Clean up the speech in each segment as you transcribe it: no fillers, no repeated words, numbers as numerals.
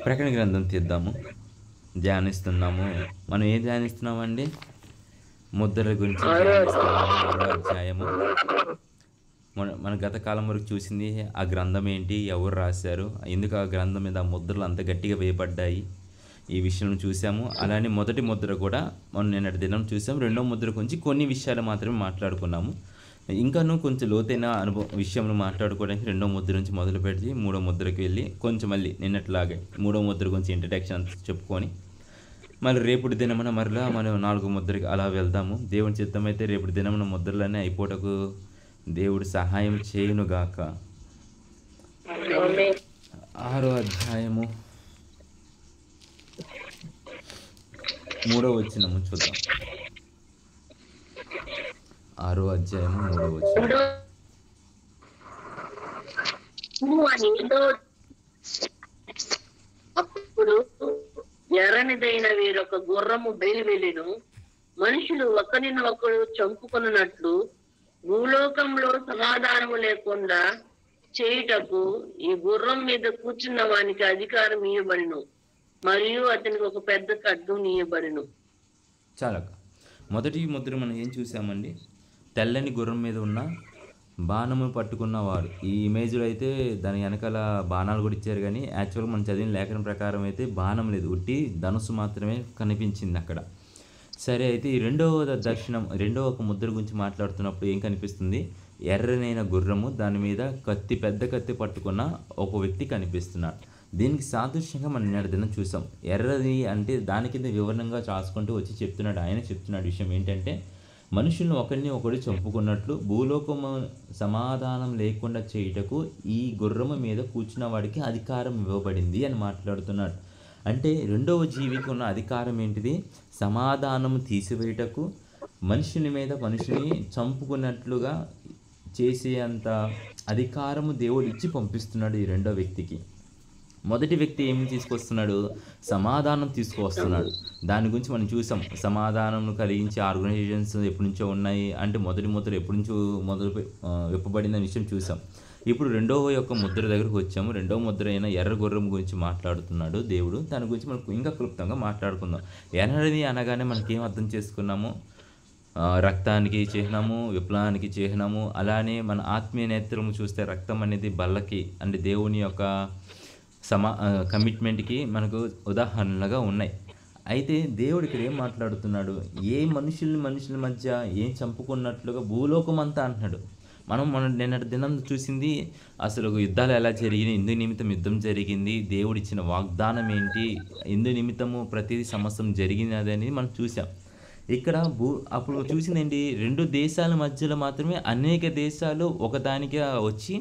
ప్రకటన గ్రంథం తీద్దాము, ధ్యానిస్తున్నాము. మనం ఏం ధ్యానిస్తున్నామండి? ముద్రల గురించి ధ్యానిస్తున్నాము. 6వ అధ్యాయము. మన గత కాలం వరకు చూసింది ఆ గ్రంథం ఏంటి, ఎవరు రాశారు, ఎందుకు ఆ గ్రంథం మీద ఆ ముద్రలు అంత గట్టిగా వేయబడ్డాయి, ఈ విషయం చూసాము. అలానే మొదటి ముద్ర కూడా మనం నిన్నటి దినం చూసాం. రెండో ముద్ర గురించి కొన్ని విషయాలు మాత్రమే మాట్లాడుకున్నాము. ఇంకాను కొంచెం లోతైన విషయంలో మాట్లాడుకోవడానికి రెండో ముద్ర నుంచి మొదలు పెట్టి మూడో ముద్రకి వెళ్ళి కొంచెం మళ్ళీ నిన్నట్లాగే మూడో ముద్ర గురించి ఇంట్రడక్షన్ చెప్పుకొని మళ్ళీ రేపుటి దినమున మరలా మనం 4వ ముద్రకి అలా వెళ్దాము. దేవుని చిత్తమైతే రేపుటి దినమున ముద్రలన్నీ అయిపోటకు దేవుడు సహాయం చేయునుగాక. 6వ అధ్యాయము 3వ వచనము చూద్దాం. 6వ అధ్యాయము 3వ వచనం. అప్పుడు ఎర్రనిదైన వీరొక గుర్రము బయలువెళ్ళెను. మనుషులు ఒకరిని ఒకరు చంపుకొనున్నట్లు భూలోకంలో సమాధానము లేకుండా చేయుటకు ఈ గుర్రం మీద కూర్చున్న వానికి అధికారం ఇయ్యబడిను, మరియు అతనికి ఒక పెద్ద ఖడ్గం ఇయ్యబడిను. చాలా మొదటి ముద్ర మనం ఏం చూసామండి? తెల్లని గుర్రం మీద ఉన్న బాణము పట్టుకున్నవాడు. ఈ ఇమేజ్లో అయితే దాని వెనకాల బాణాలు కూడా ఇచ్చారు, కానీ యాక్చువల్గా మనం చదివిన లేఖనం ప్రకారం అయితే బాణం లేదు, ఉట్టి ధనుసు మాత్రమే కనిపించింది అక్కడ. సరే, అయితే ఈ రెండవ దర్శనం, రెండవ ఒక ముద్ర గురించి మాట్లాడుతున్నప్పుడు ఏం కనిపిస్తుంది? ఎర్రనైన గుర్రము, దాని మీద కత్తి, పెద్ద కత్తి పట్టుకున్న ఒక వ్యక్తి కనిపిస్తున్నాడు. దీనికి సాదృశ్యంగా మనం నిన్నటి దినం చూసాం. ఎర్రది అంటే దాని కింద వివరణంగా రాసుకుంటూ వచ్చి చెప్తున్నాడు. ఆయన చెప్తున్నాడు విషయం ఏంటంటే, మనుషులను ఒకరిని ఒకరు చంపుకున్నట్లు భూలోకము సమాధానం లేకుండా చేయుటకు ఈ గుర్రము మీద కూర్చున్న వాడికి అధికారం ఇవ్వబడింది అని మాట్లాడుతున్నాడు. అంటే రెండవ జీవికి ఉన్న అధికారం ఏంటిది? సమాధానం తీసివేయుటకు, మనుషుని మీద మనిషిని చంపుకున్నట్లుగా చేసే అంత అధికారము దేవుడు ఇచ్చి పంపిస్తున్నాడు ఈ రెండో వ్యక్తికి. మొదటి వ్యక్తి ఏమి తీసుకొస్తున్నాడు? సమాధానం తీసుకువస్తున్నాడు. దాని గురించి మనం చూసాం. సమాధానం కలిగించే ఆర్గనైజేషన్స్ ఎప్పటి నుంచో ఉన్నాయి అంటే మొదటి ముద్ర ఎప్పటి నుంచో విప్పబడిన విషయం చూసాం. ఇప్పుడు రెండవ యొక్క ముద్ర దగ్గరకు వచ్చాము. రెండవ ముద్ర అయిన ఎర్ర గుర్రం గురించి మాట్లాడుతున్నాడు దేవుడు. దాని గురించి మనకు ఇంకా క్లుప్తంగా మాట్లాడుకుందాం. ఎర్రది అనగానే మనకేం అర్థం చేసుకున్నాము? రక్తానికి చిహ్నము, విప్లవానికి చిహ్నము. అలానే మన ఆత్మీయ నేత్రము చూస్తే రక్తం అనేది బల్లకి అంటే దేవుని యొక్క కమిట్మెంట్కి మనకు ఉదాహరణలుగా ఉన్నాయి. అయితే దేవుడు ఇక్కడ ఏం మాట్లాడుతున్నాడు? ఏ మనుషుల మధ్య ఏం చంపుకున్నట్లుగా భూలోకం అంతా అంటున్నాడు. మనం నిన్నటి దినం చూసింది అసలు యుద్ధాలు ఎలా జరిగినాయి, ఇందు నిమిత్తం యుద్ధం జరిగింది, దేవుడు ఇచ్చిన వాగ్దానం ఏంటి, ఇందు నిమిత్తము ప్రతిదీ సమస్తం జరిగినదని మనం చూసాం. ఇక్కడ అప్పుడు చూసింది ఏంటి? 2 దేశాల మధ్యలో మాత్రమే అనేక దేశాలు ఒకదానిగా వచ్చి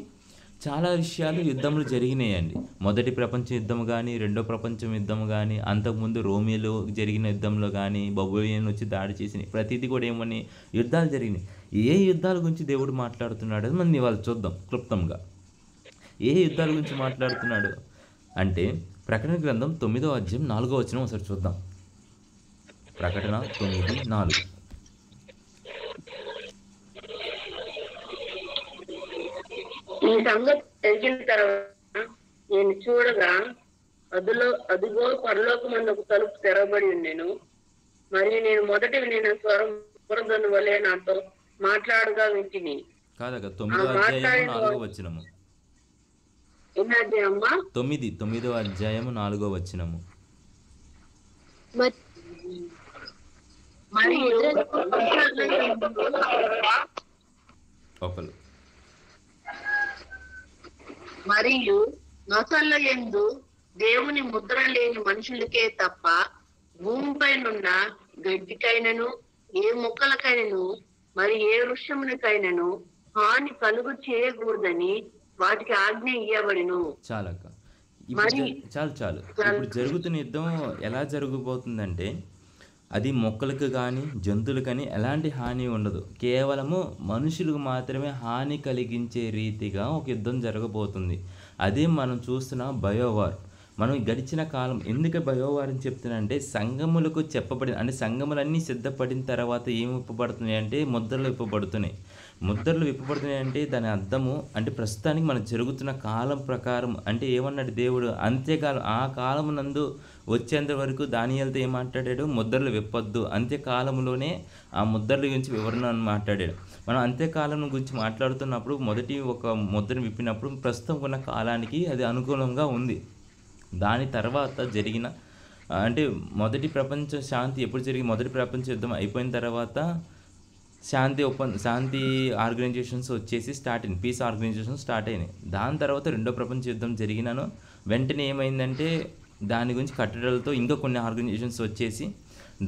చాలా విషయాలు యుద్ధములు జరిగినాయండి. మొదటి ప్రపంచ యుద్ధం కానీ, రెండో ప్రపంచ యుద్ధం కానీ, అంతకుముందు రోమియోలో జరిగిన యుద్ధంలో కానీ, బబులియన్ వచ్చి దాడి చేసిన ప్రతిదీ కూడా ఏమని యుద్ధాలు జరిగినాయి. ఏ యుద్ధాల గురించి దేవుడు మాట్లాడుతున్నాడు అని మనం ఇవాళ చూద్దాం క్లుప్తంగా. ఏ యుద్ధాల గురించి మాట్లాడుతున్నాడు అంటే ప్రకటన గ్రంథం 9వ అధ్యాయం 4వ వచనం ఒకసారి చూద్దాం. ప్రకటన 9:4. ఈ సంగతి తెలిసిన తర్వాత నేను చూడగా అదిగో పరలోకమందు ఒక తలుపు తెరవబడి ఉండెను. మరియు నేను మొదట వినిన స్వరం పురదను వలె నాతో మాట్లాడగా వింటిని. కాదగా 9వ అధ్యాయం 4వ వచనము. 9వ అధ్యాయము 4వ వచనము. మరియు నొసళ్ళ యందు దేవుని ముద్ర లేని మనుషులకే తప్ప భూమిపైనున్న గడ్డికైనను ఏ మొక్కలకైనను మరి ఏ వృక్షమునికైనను హాని కలుగు చేయకూడదని వాటికి ఆజ్ఞ ఇయ్యబడిను. చాలు ఇప్పుడు జరుగుతున్న యుద్ధం ఎలా జరగబోతుందంటే, అది మొక్కలకు కానీ జంతువులకు కానీ ఎలాంటి హాని ఉండదు. కేవలము మనుషులకు మాత్రమే హాని కలిగించే రీతిగా ఒక యుద్ధం జరగబోతుంది. అదే మనం చూస్తున్న బయోవార్. మనం గడిచిన కాలం ఎందుకు బయోవార్ అని చెప్తున్నానంటే, సంఘములకు చెప్పబడిన అంటే సంఘములన్నీ సిద్ధపడిన తర్వాత ఏమి ఇప్పబడుతున్నాయి అంటే ముద్రలు ఇప్పబడుతున్నాయి. ముద్రలు విప్పబడుతున్నాయి అంటే దాని అర్థము అంటే ప్రస్తుతానికి మనకు జరుగుతున్న కాలం ప్రకారం అంటే ఏమన్నాడు దేవుడు, అంత్యకాలం ఆ కాలం నందు వచ్చేంత వరకు దానియేలుతో ఏం మాట్లాడాడు, ముద్రలు విప్పొద్దు, అంత్యకాలంలోనే ఆ ముద్రల గురించి వివరణ అని మాట్లాడాడు. మనం అంత్యకాలం గురించి మాట్లాడుతున్నప్పుడు మొదటి ఒక ముద్రను విప్పినప్పుడు ప్రస్తుతం ఉన్న కాలానికి అది అనుకూలంగా ఉంది. దాని తర్వాత జరిగిన అంటే మొదటి ప్రపంచ శాంతి ఎప్పుడు జరిగి, మొదటి ప్రపంచ యుద్ధం అయిపోయిన తర్వాత శాంతి ఆర్గనైజేషన్స్ వచ్చేసి స్టార్ట్ అయింది, పీస్ ఆర్గనైజేషన్ స్టార్ట్ అయినాయి. దాని తర్వాత రెండో ప్రపంచ యుద్ధం జరిగినాను వెంటనే ఏమైందంటే దాని గురించి కట్టడాలతో ఇంకా కొన్ని ఆర్గనైజేషన్స్ వచ్చేసి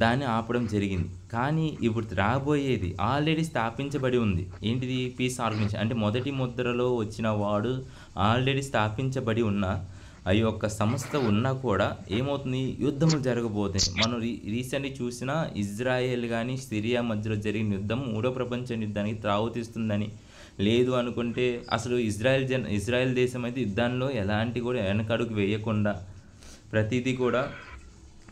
దాన్ని ఆపడం జరిగింది. కానీ ఇప్పుడు రాబోయేది ఆల్రెడీ స్థాపించబడి ఉంది. ఏంటిది? Peace organisation. అంటే మొదటి ముద్రలో వచ్చిన వాడు ఆల్రెడీ స్థాపించబడి ఉన్న ఆ యొక్క సంస్థ ఉన్నా కూడా ఏమవుతుంది, యుద్ధములు జరగబోతుంది. మనం రీసెంట్గా చూసిన ఇజ్రాయెల్ కానీ సిరియా మధ్యలో జరిగిన యుద్ధం మూడో ప్రపంచ యుద్ధానికి త్రావుతీస్తుందని, లేదు అనుకుంటే అసలు ఇజ్రాయెల్ దేశం అయితే యుద్ధాల్లో ఎలాంటి కూడా వెనకడుగు వేయకుండా ప్రతిదీ కూడా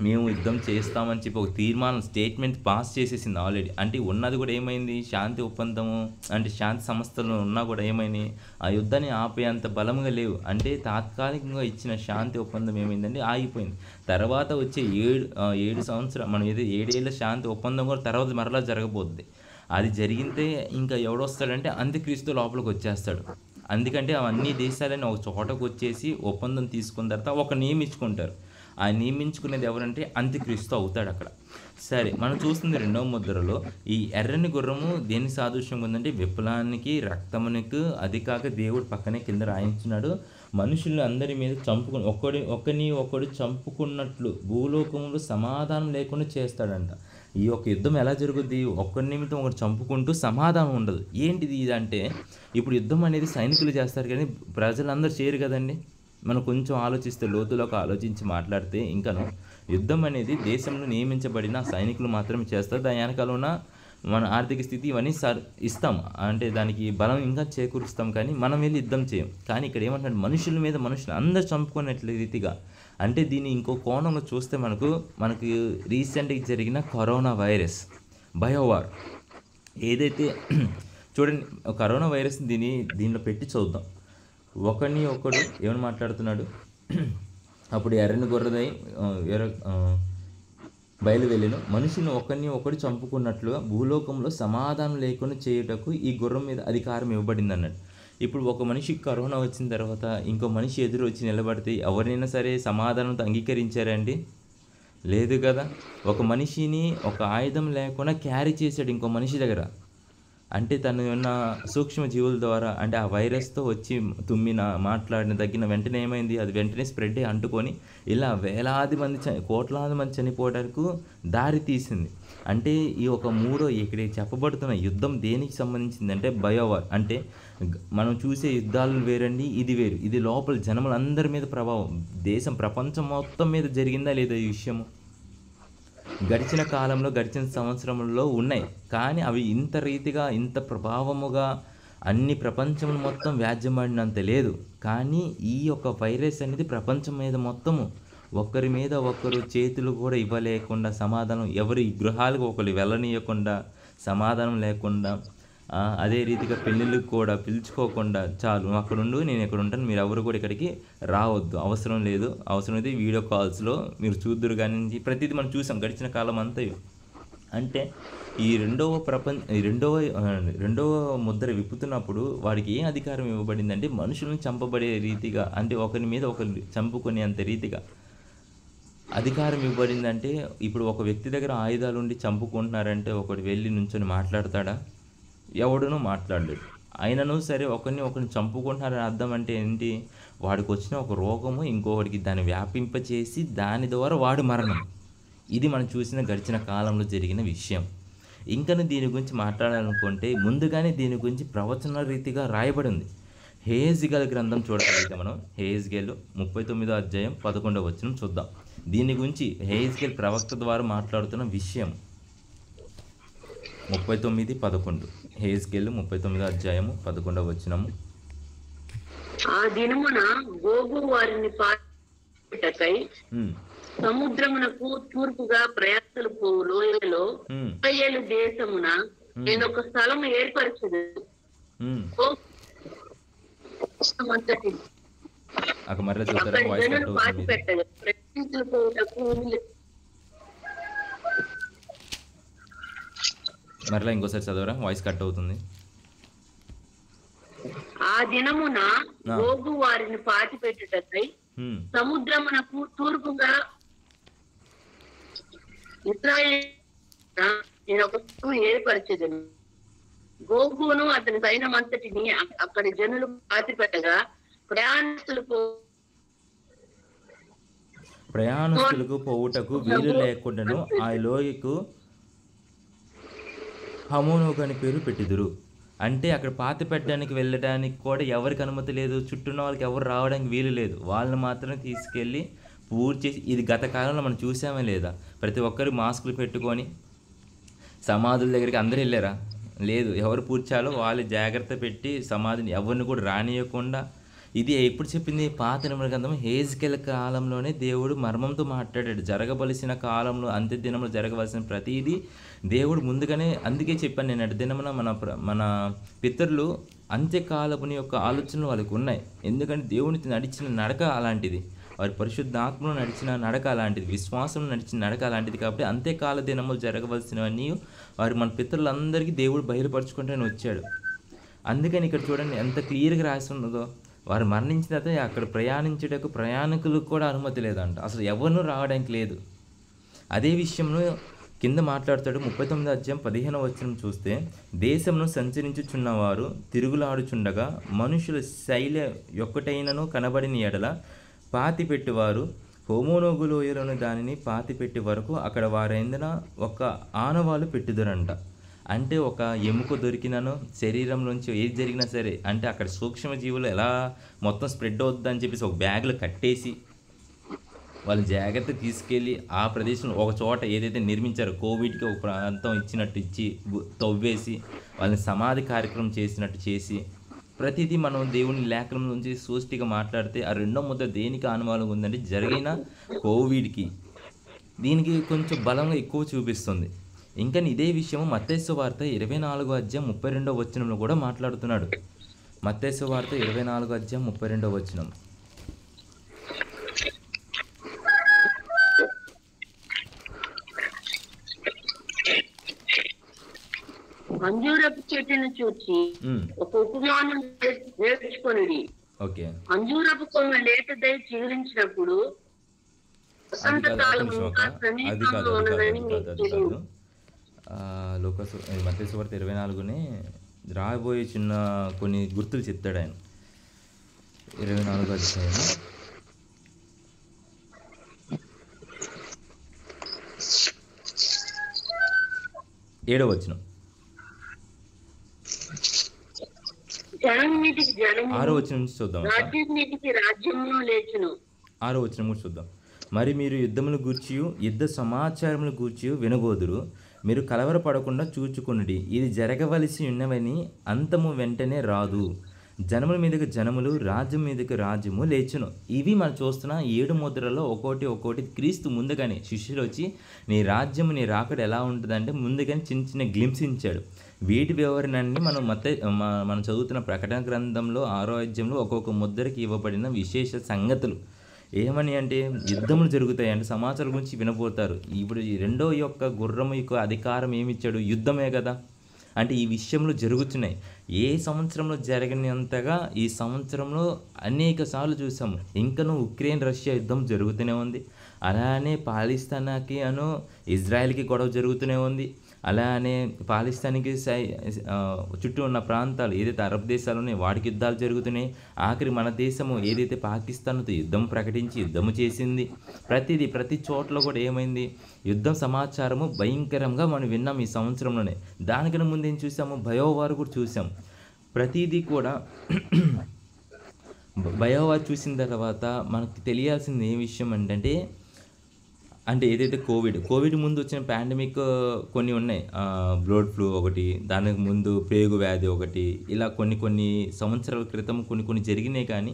మేము యుద్ధం చేస్తామని చెప్పి ఒక తీర్మానం స్టేట్మెంట్ పాస్ చేసేసింది ఆల్రెడీ. అంటే ఉన్నది కూడా ఏమైంది, శాంతి ఒప్పందము అంటే శాంతి సంస్థలు ఉన్నా కూడా ఏమైంది, ఆ యుద్ధాన్ని ఆపేంత బలంగా లేవు. అంటే తాత్కాలికంగా ఇచ్చిన శాంతి ఒప్పందం ఏమైందంటే ఆగిపోయింది. తర్వాత వచ్చే 7 సంవత్సరాలు మనం ఏదో 7 ఏళ్ళ శాంతి ఒప్పందం కూడా తర్వాత మరలా జరగబోద్ది. అది జరిగితే ఇంకా ఎవడొస్తాడంటే అంత్యక్రీస్తు లోపలికి వచ్చేస్తాడు. అందుకంటే అవన్నీ దేశాలని ఒక చోటకు వచ్చేసి ఒప్పందం తీసుకున్న తర్వాత ఒక నియమించుకుంటారు. ఆ నియమించుకునేది ఎవరంటే అంత్యక్రీస్తు అవుతాడు అక్కడ. సరే, మనం చూస్తుంది రెండవ ముద్రలో ఈ ఎర్రని గుర్రము దేని సాదృశ్యంగా ఉందంటే విప్లవానికి, రక్తమునికి. అది కాక దేవుడు పక్కనే కింద రాయించున్నాడు, మనుషులు అందరి మీద ఒకరిని ఒకడు చంపుకున్నట్లు భూలోకంలో సమాధానం లేకుండా చేస్తాడంట. ఈ యొక్క యుద్ధం ఎలా జరుగుద్ది, ఒక్కరి నిమిత్తం ఒకటి చంపుకుంటూ సమాధానం ఉండదు. ఏంటిది ఇదంటే, ఇప్పుడు యుద్ధం అనేది సైనికులు చేస్తారు కానీ ప్రజలందరూ చేయరు కదండి. మనం కొంచెం ఆలోచిస్తే, లోతులోకి ఆలోచించి మాట్లాడితే ఇంకను యుద్ధం అనేది దేశంలో నియమించబడిన సైనికులు మాత్రమే చేస్తారు. దాని వెనకాల ఉన్న మన ఆర్థిక స్థితి ఇవన్నీ ఇస్తాం, అంటే దానికి బలం ఇంకా చేకూరుస్తాం, కానీ మనం వెళ్ళి యుద్ధం చేయం. కానీ ఇక్కడ ఏమంటాడు, మనుషుల మీద మనుషులు అందరూ చంపుకున్నట్లు రీతిగా. అంటే దీన్ని ఇంకో కోణంలో చూస్తే మనకు రీసెంట్గా జరిగిన కరోనా వైరస్ బయోవార్ ఏదైతే చూడండి, కరోనా వైరస్ దీనిలో పెట్టి చూద్దాం. ఒకరిని ఒకడు ఏమని మాట్లాడుతున్నాడు, అప్పుడు ఎర్రని గొర్రెదై బయలువెళ్ళెను, మనుషులను ఒకరిని ఒకడు చంపుకున్నట్లుగా భూలోకంలో సమాధానం లేకుండా చేయుటకు ఈ గుర్రం మీద అధికారం ఇవ్వబడింది అన్నాడు. ఇప్పుడు ఒక మనిషికి కరోనా వచ్చిన తర్వాత ఇంకో మనిషి ఎదురు వచ్చి నిలబడితే ఎవరైనా సరే సమాధానంతో అంగీకరించారండి? లేదు కదా. ఒక మనిషిని ఒక ఆయుధం లేకుండా క్యారీ చేశాడు ఇంకో మనిషి దగ్గర. అంటే తను ఉన్న సూక్ష్మ జీవుల ద్వారా, అంటే ఆ వైరస్తో వచ్చి తుమ్మిన, మాట్లాడిన, తగ్గిన వెంటనే ఏమైంది, అది వెంటనే స్ప్రెడ్ అయ్యి అంటుకొని ఇలా వేలాది మంది కోట్లాది మంది చనిపోవడానికి దారి తీసింది. అంటే ఈ ఒక ఇక్కడ చెప్పబడుతున్న యుద్ధం దేనికి సంబంధించిందంటే బయోవార్. అంటే మనం చూసే యుద్ధాలు వేరండి, ఇది వేరు. ఇది లోపల జనములందరి మీద ప్రభావం, దేశం ప్రపంచం మొత్తం మీద జరిగిందా లేదా ఈ విషయము గడిచిన కాలంలో, గడిచిన సంవత్సరంలో ఉన్నాయి. కానీ అవి ఇంత రీతిగా, ఇంత ప్రభావముగా అన్ని ప్రపంచం మొత్తం వ్యాజ్యమాడినంత లేదు. కానీ ఈ యొక్క వైరస్ అనేది ప్రపంచం మీద మొత్తము ఒకరి మీద ఒకరు చేతులు కూడా ఇవ్వలేకుండా, సమాధానం ఎవరి గృహాలకు ఒకరు వెళ్ళనీయకుండా, సమాధానం లేకుండా, అదే రీతిగా పెళ్ళిళ్ళకి కూడా పిలుచుకోకుండా, చాలు నువ్వు అక్కడ ఉండు, నేను ఇక్కడ ఉంటాను, మీరు ఎవరు కూడా ఇక్కడికి రావద్దు, అవసరం లేదు, అవసరమైతే వీడియో కాల్స్లో మీరు చూద్దురు కానీ ప్రతిదీ మనం చూసాం గడిచిన కాలం అంతా. అంటే ఈ రెండవ ముద్ర విప్పుతున్నప్పుడు వాడికి ఏం అధికారం ఇవ్వబడిందంటే మనుషులను చంపబడే రీతిగా, అంటే ఒకరి మీద ఒకరు చంపుకునే అంత రీతిగా అధికారం ఇవ్వబడిందంటే. ఇప్పుడు ఒక వ్యక్తి దగ్గర ఆయుధాలు ఉండి చంపుకుంటున్నారంటే ఒకడు వెళ్ళి నుంచొని మాట్లాడతాడా? ఎవడునూ మాట్లాడలేడు. అయినను సరే ఒకరిని చంపుకుంటున్నారని అర్థం అంటే ఏంటి, వాడికి వచ్చిన ఒక రోగము ఇంకొకటికి దాన్ని వ్యాపింపచేసి దాని ద్వారా వాడు మరణం. ఇది మనం చూసిన గడిచిన కాలంలో జరిగిన విషయం. ఇంకను దీని గురించి మాట్లాడాలనుకుంటే ముందుగానే దీని గురించి ప్రవచన రీతిగా రాయబడి ఉంది. హేజ్కేలు గ్రంథం చూడగలిగితే మనం హేజ్కేలు 39వ అధ్యాయం 11వ వచనం చూద్దాం. దీని గురించి హేజ్కేలు ప్రవక్త ద్వారా మాట్లాడుతున్న విషయం 39:11. హేజ్కేలు 39వ అధ్యాయము 11వ వచనము. ఆ దినమున గోగు వారిని పాటకై సముద్రమునకు తూర్పుగా ప్రయాసలు పోవు లోయలో ఇశ్రాయేలు దేశమున నేను ఒక స్థలం ఏర్పరచదు. ఉమ్. అంతటి అక్కడ మరలా చెబుతారా? అక్కడి వాయిస్ కట్ జనులు అవుతుంది పాతి మీది. పెట్టగా ప్రతిష్ఠితులు పోవుటకు మరలా ఇంకోసారి చదవరా? వాయిస్ కట్ అవుతుంది. ఆ దినమున ఆ. గోగు వారిని పాతి పెట్టుటకై ఉమ్. సముద్రమునకు తూర్పుగా ఇశ్రాయేలు నేను ఒక ఏర్పరిచేదను. గోగును అతని సైన్యమంతటిని అక్కడి జనులు పాతి పెట్టగా ప్రయాణస్తులకు పోవుటకు వీలు లేకుండాను ఆ లోయకు హమోనోగు అని పేరు పెట్టిదురు. అంటే అక్కడ పాతి పెట్టడానికి వెళ్ళడానికి కూడా ఎవరికి అనుమతి లేదు, చుట్టూన్న వాళ్ళకి ఎవరు రావడానికి వీలు లేదు. వాళ్ళని మాత్రమే తీసుకెళ్ళి పూర్తి చేసి, ఇది గత కాలంలో మనం చూసామే లేదా? ప్రతి ఒక్కరు మాస్కులు పెట్టుకొని సమాధుల దగ్గరికి అందరూ వెళ్ళారా? లేదు. ఎవరు పూడ్చాలో వాళ్ళు జాగ్రత్త పెట్టి సమాధిని ఎవరిని కూడా రానియకుండా. ఇది ఎప్పుడు చెప్పింది? పాత నిబంధన గ్రంథం హెజ్కేలు కాలంలోనే దేవుడు మర్మంతో మాట్లాడాడు. జరగవలసిన కాలంలో అంత్య దినంలో జరగవలసిన ప్రతిదీ దేవుడు ముందుగానే, అందుకే చెప్పాను నేను అటు దినమున మన పితరులు అంత్యకాలపుని యొక్క ఆలోచనలు వాళ్ళకు ఉన్నాయి. ఎందుకంటే దేవునికి నడిచిన నడక అలాంటిది, వారి పరిశుద్ధాత్మలో నడిచిన నడక అలాంటిది, విశ్వాసంలో నడిచిన నడక అలాంటిది. కాబట్టి అంత్యకాల దినములు జరగవలసినవన్నీ వారు మన పితరులందరికీ దేవుడు బయలుపరుచుకుంటూనే వచ్చాడు. అందుకని ఇక్కడ చూడండి ఎంత క్లియర్గా రాసి ఉన్నదో. వారు మరణించిన తర్వాత అక్కడ ప్రయాణించేటకు ప్రయాణికులకు కూడా అనుమతి లేదంట, అసలు ఎవరినూ రావడానికి లేదు. అదే విషయంలో కింద మాట్లాడతాడు 39వ అధ్యాయం 15వ వచనం చూస్తే, దేశంను సంచరించుచున్నవారు తిరుగులాడుచుండగా మనుషుల శైలి ఒక్కటైనను కనబడిన ఎడల పాతిపెట్టువారు హోమోనోగు లోయలోని దానిని పాతిపెట్టే వరకు అక్కడ వారైందన ఒక ఆనవాళ్ళు పెట్టుదరంట. అంటే ఒక ఎముక దొరికినను శరీరంలోంచి ఏది జరిగినా సరే, అంటే అక్కడ సూక్ష్మజీవులు ఎలా మొత్తం స్ప్రెడ్ అవుతుందని చెప్పేసి ఒక బ్యాగ్లో కట్టేసి వాళ్ళు జాగ్రత్త తీసుకెళ్ళి ఆ ప్రదేశంలో ఒక చోట ఏదైతే నిర్మించారో కోవిడ్కి ఒక ప్రాంతం ఇచ్చినట్టు ఇచ్చి తవ్వేసి వాళ్ళని సమాధి కార్యక్రమం చేసినట్టు చేసి, ప్రతిదీ మనం దేవుని లేఖనం నుంచి సూష్టిగా మాట్లాడితే ఆ రెండో ముద్ర దేనికి ఆనవాలం ఉందంటే జరిగిన కోవిడ్కి. దీనికి కొంచెం బలంగా ఎక్కువ చూపిస్తుంది. ఇంకా ఇదే విషయం మత్తయి సువార్త 24వ అధ్యాయం 32వ వచనంలో కూడా మాట్లాడుతున్నాడు. మత్తయి సువార్త 24వ అధ్యాయం 32వ వచనం. అంజూరపు చెట్టును చూచి ఒక ఉపమానం నేర్చుకొనిడి. ఓకే, అంజూరపు కొమ్మ లేతదై చిగురించినప్పుడు వసంతకాలం ఇంకా సమీపంలో ఉన్నదని మీకు తెలియదు. లోకసు మత్తయి సువార్త 24నే రాబోయే చిన్న కొన్ని గుర్తులు చెప్తాడు ఆయన. 24వ అధ్యాయం 7వ వచనం. 6వ వచనం నుంచి చూద్దాం. 6వ వచనం కూడా చూద్దాం. మరి మీరు యుద్ధములు గూర్చియు యుద్ధ సమాచారములు గూర్చియు వినబోదురు. మీరు కలవరపడకుండా చూచుకొనుడి. ఇది జరగవలసి ఉన్నవని అంతము వెంటనే రాదు. జనముల మీదకి జనములు, రాజ్యం మీదకి రాజ్యము లేచును. ఇవి మనం చూస్తున్న 7 ముద్రలో ఒక్కోటి క్రీస్తు ముందుగానే శిష్యులు వచ్చి నీ రాజ్యము నీ రాకడ ఎలా ఉంటుందంటే ముందుగానే చిన్న చిన్న గ్లింప్స్ ఇచ్చాడు. వీటి వివరణని మనం చదువుతున్న ప్రకటన గ్రంథంలో 6వ అధ్యాయంలో ఒక్కొక్క ముద్రకి ఇవ్వబడిన విశేష సంగతులు ఏమని అంటే యుద్ధములు జరుగుతాయి అంటే సమాచారం గురించి వినబోతారు. ఇప్పుడు ఈ రెండో యొక్క గుర్రము యొక్క అధికారం ఏమిచ్చాడు? యుద్ధమే కదా. అంటే ఈ విషయంలో జరుగుతున్నాయి. ఏ సంవత్సరంలో జరిగినంతగా ఈ సంవత్సరంలో అనేక సార్లు చూసాము. ఇంకనూ ఉక్రెయిన్ రష్యా యుద్ధం జరుగుతూనే ఉంది. అలానే పాలిస్తాన్కి ఇజ్రాయెల్కి గొడవ జరుగుతూనే ఉంది. అలానే పాలిస్తాన్కి చుట్టూ ఉన్న ప్రాంతాలు ఏదైతే అరబ్ దేశాలు ఉన్నాయో వాటికి యుద్ధాలు జరుగుతున్నాయి. ఆఖరి మన దేశము ఏదైతే పాకిస్తాన్తో యుద్ధం ప్రకటించి యుద్ధము చేసింది. ప్రతి చోట్ల కూడా ఏమైంది? యుద్ధం సమాచారము భయంకరంగా మనం విన్నాం ఈ సంవత్సరంలోనే. దానికన్నా ముందు ఏం చూసాము? బయోవార్ కూడా చూసాం. ప్రతిదీ కూడా బయోవార్ చూసిన తర్వాత మనకు తెలియాల్సింది ఏ విషయం అంటే ఏదైతే కోవిడ్ ముందు వచ్చిన పాండమిక్ కొన్ని ఉన్నాయి. బ్లడ్ ఫ్లూ ఒకటి, దానికి ముందు ప్లేగు వ్యాధి ఒకటి, ఇలా కొన్ని సంవత్సరాల క్రితం కొన్ని జరిగినాయి. కానీ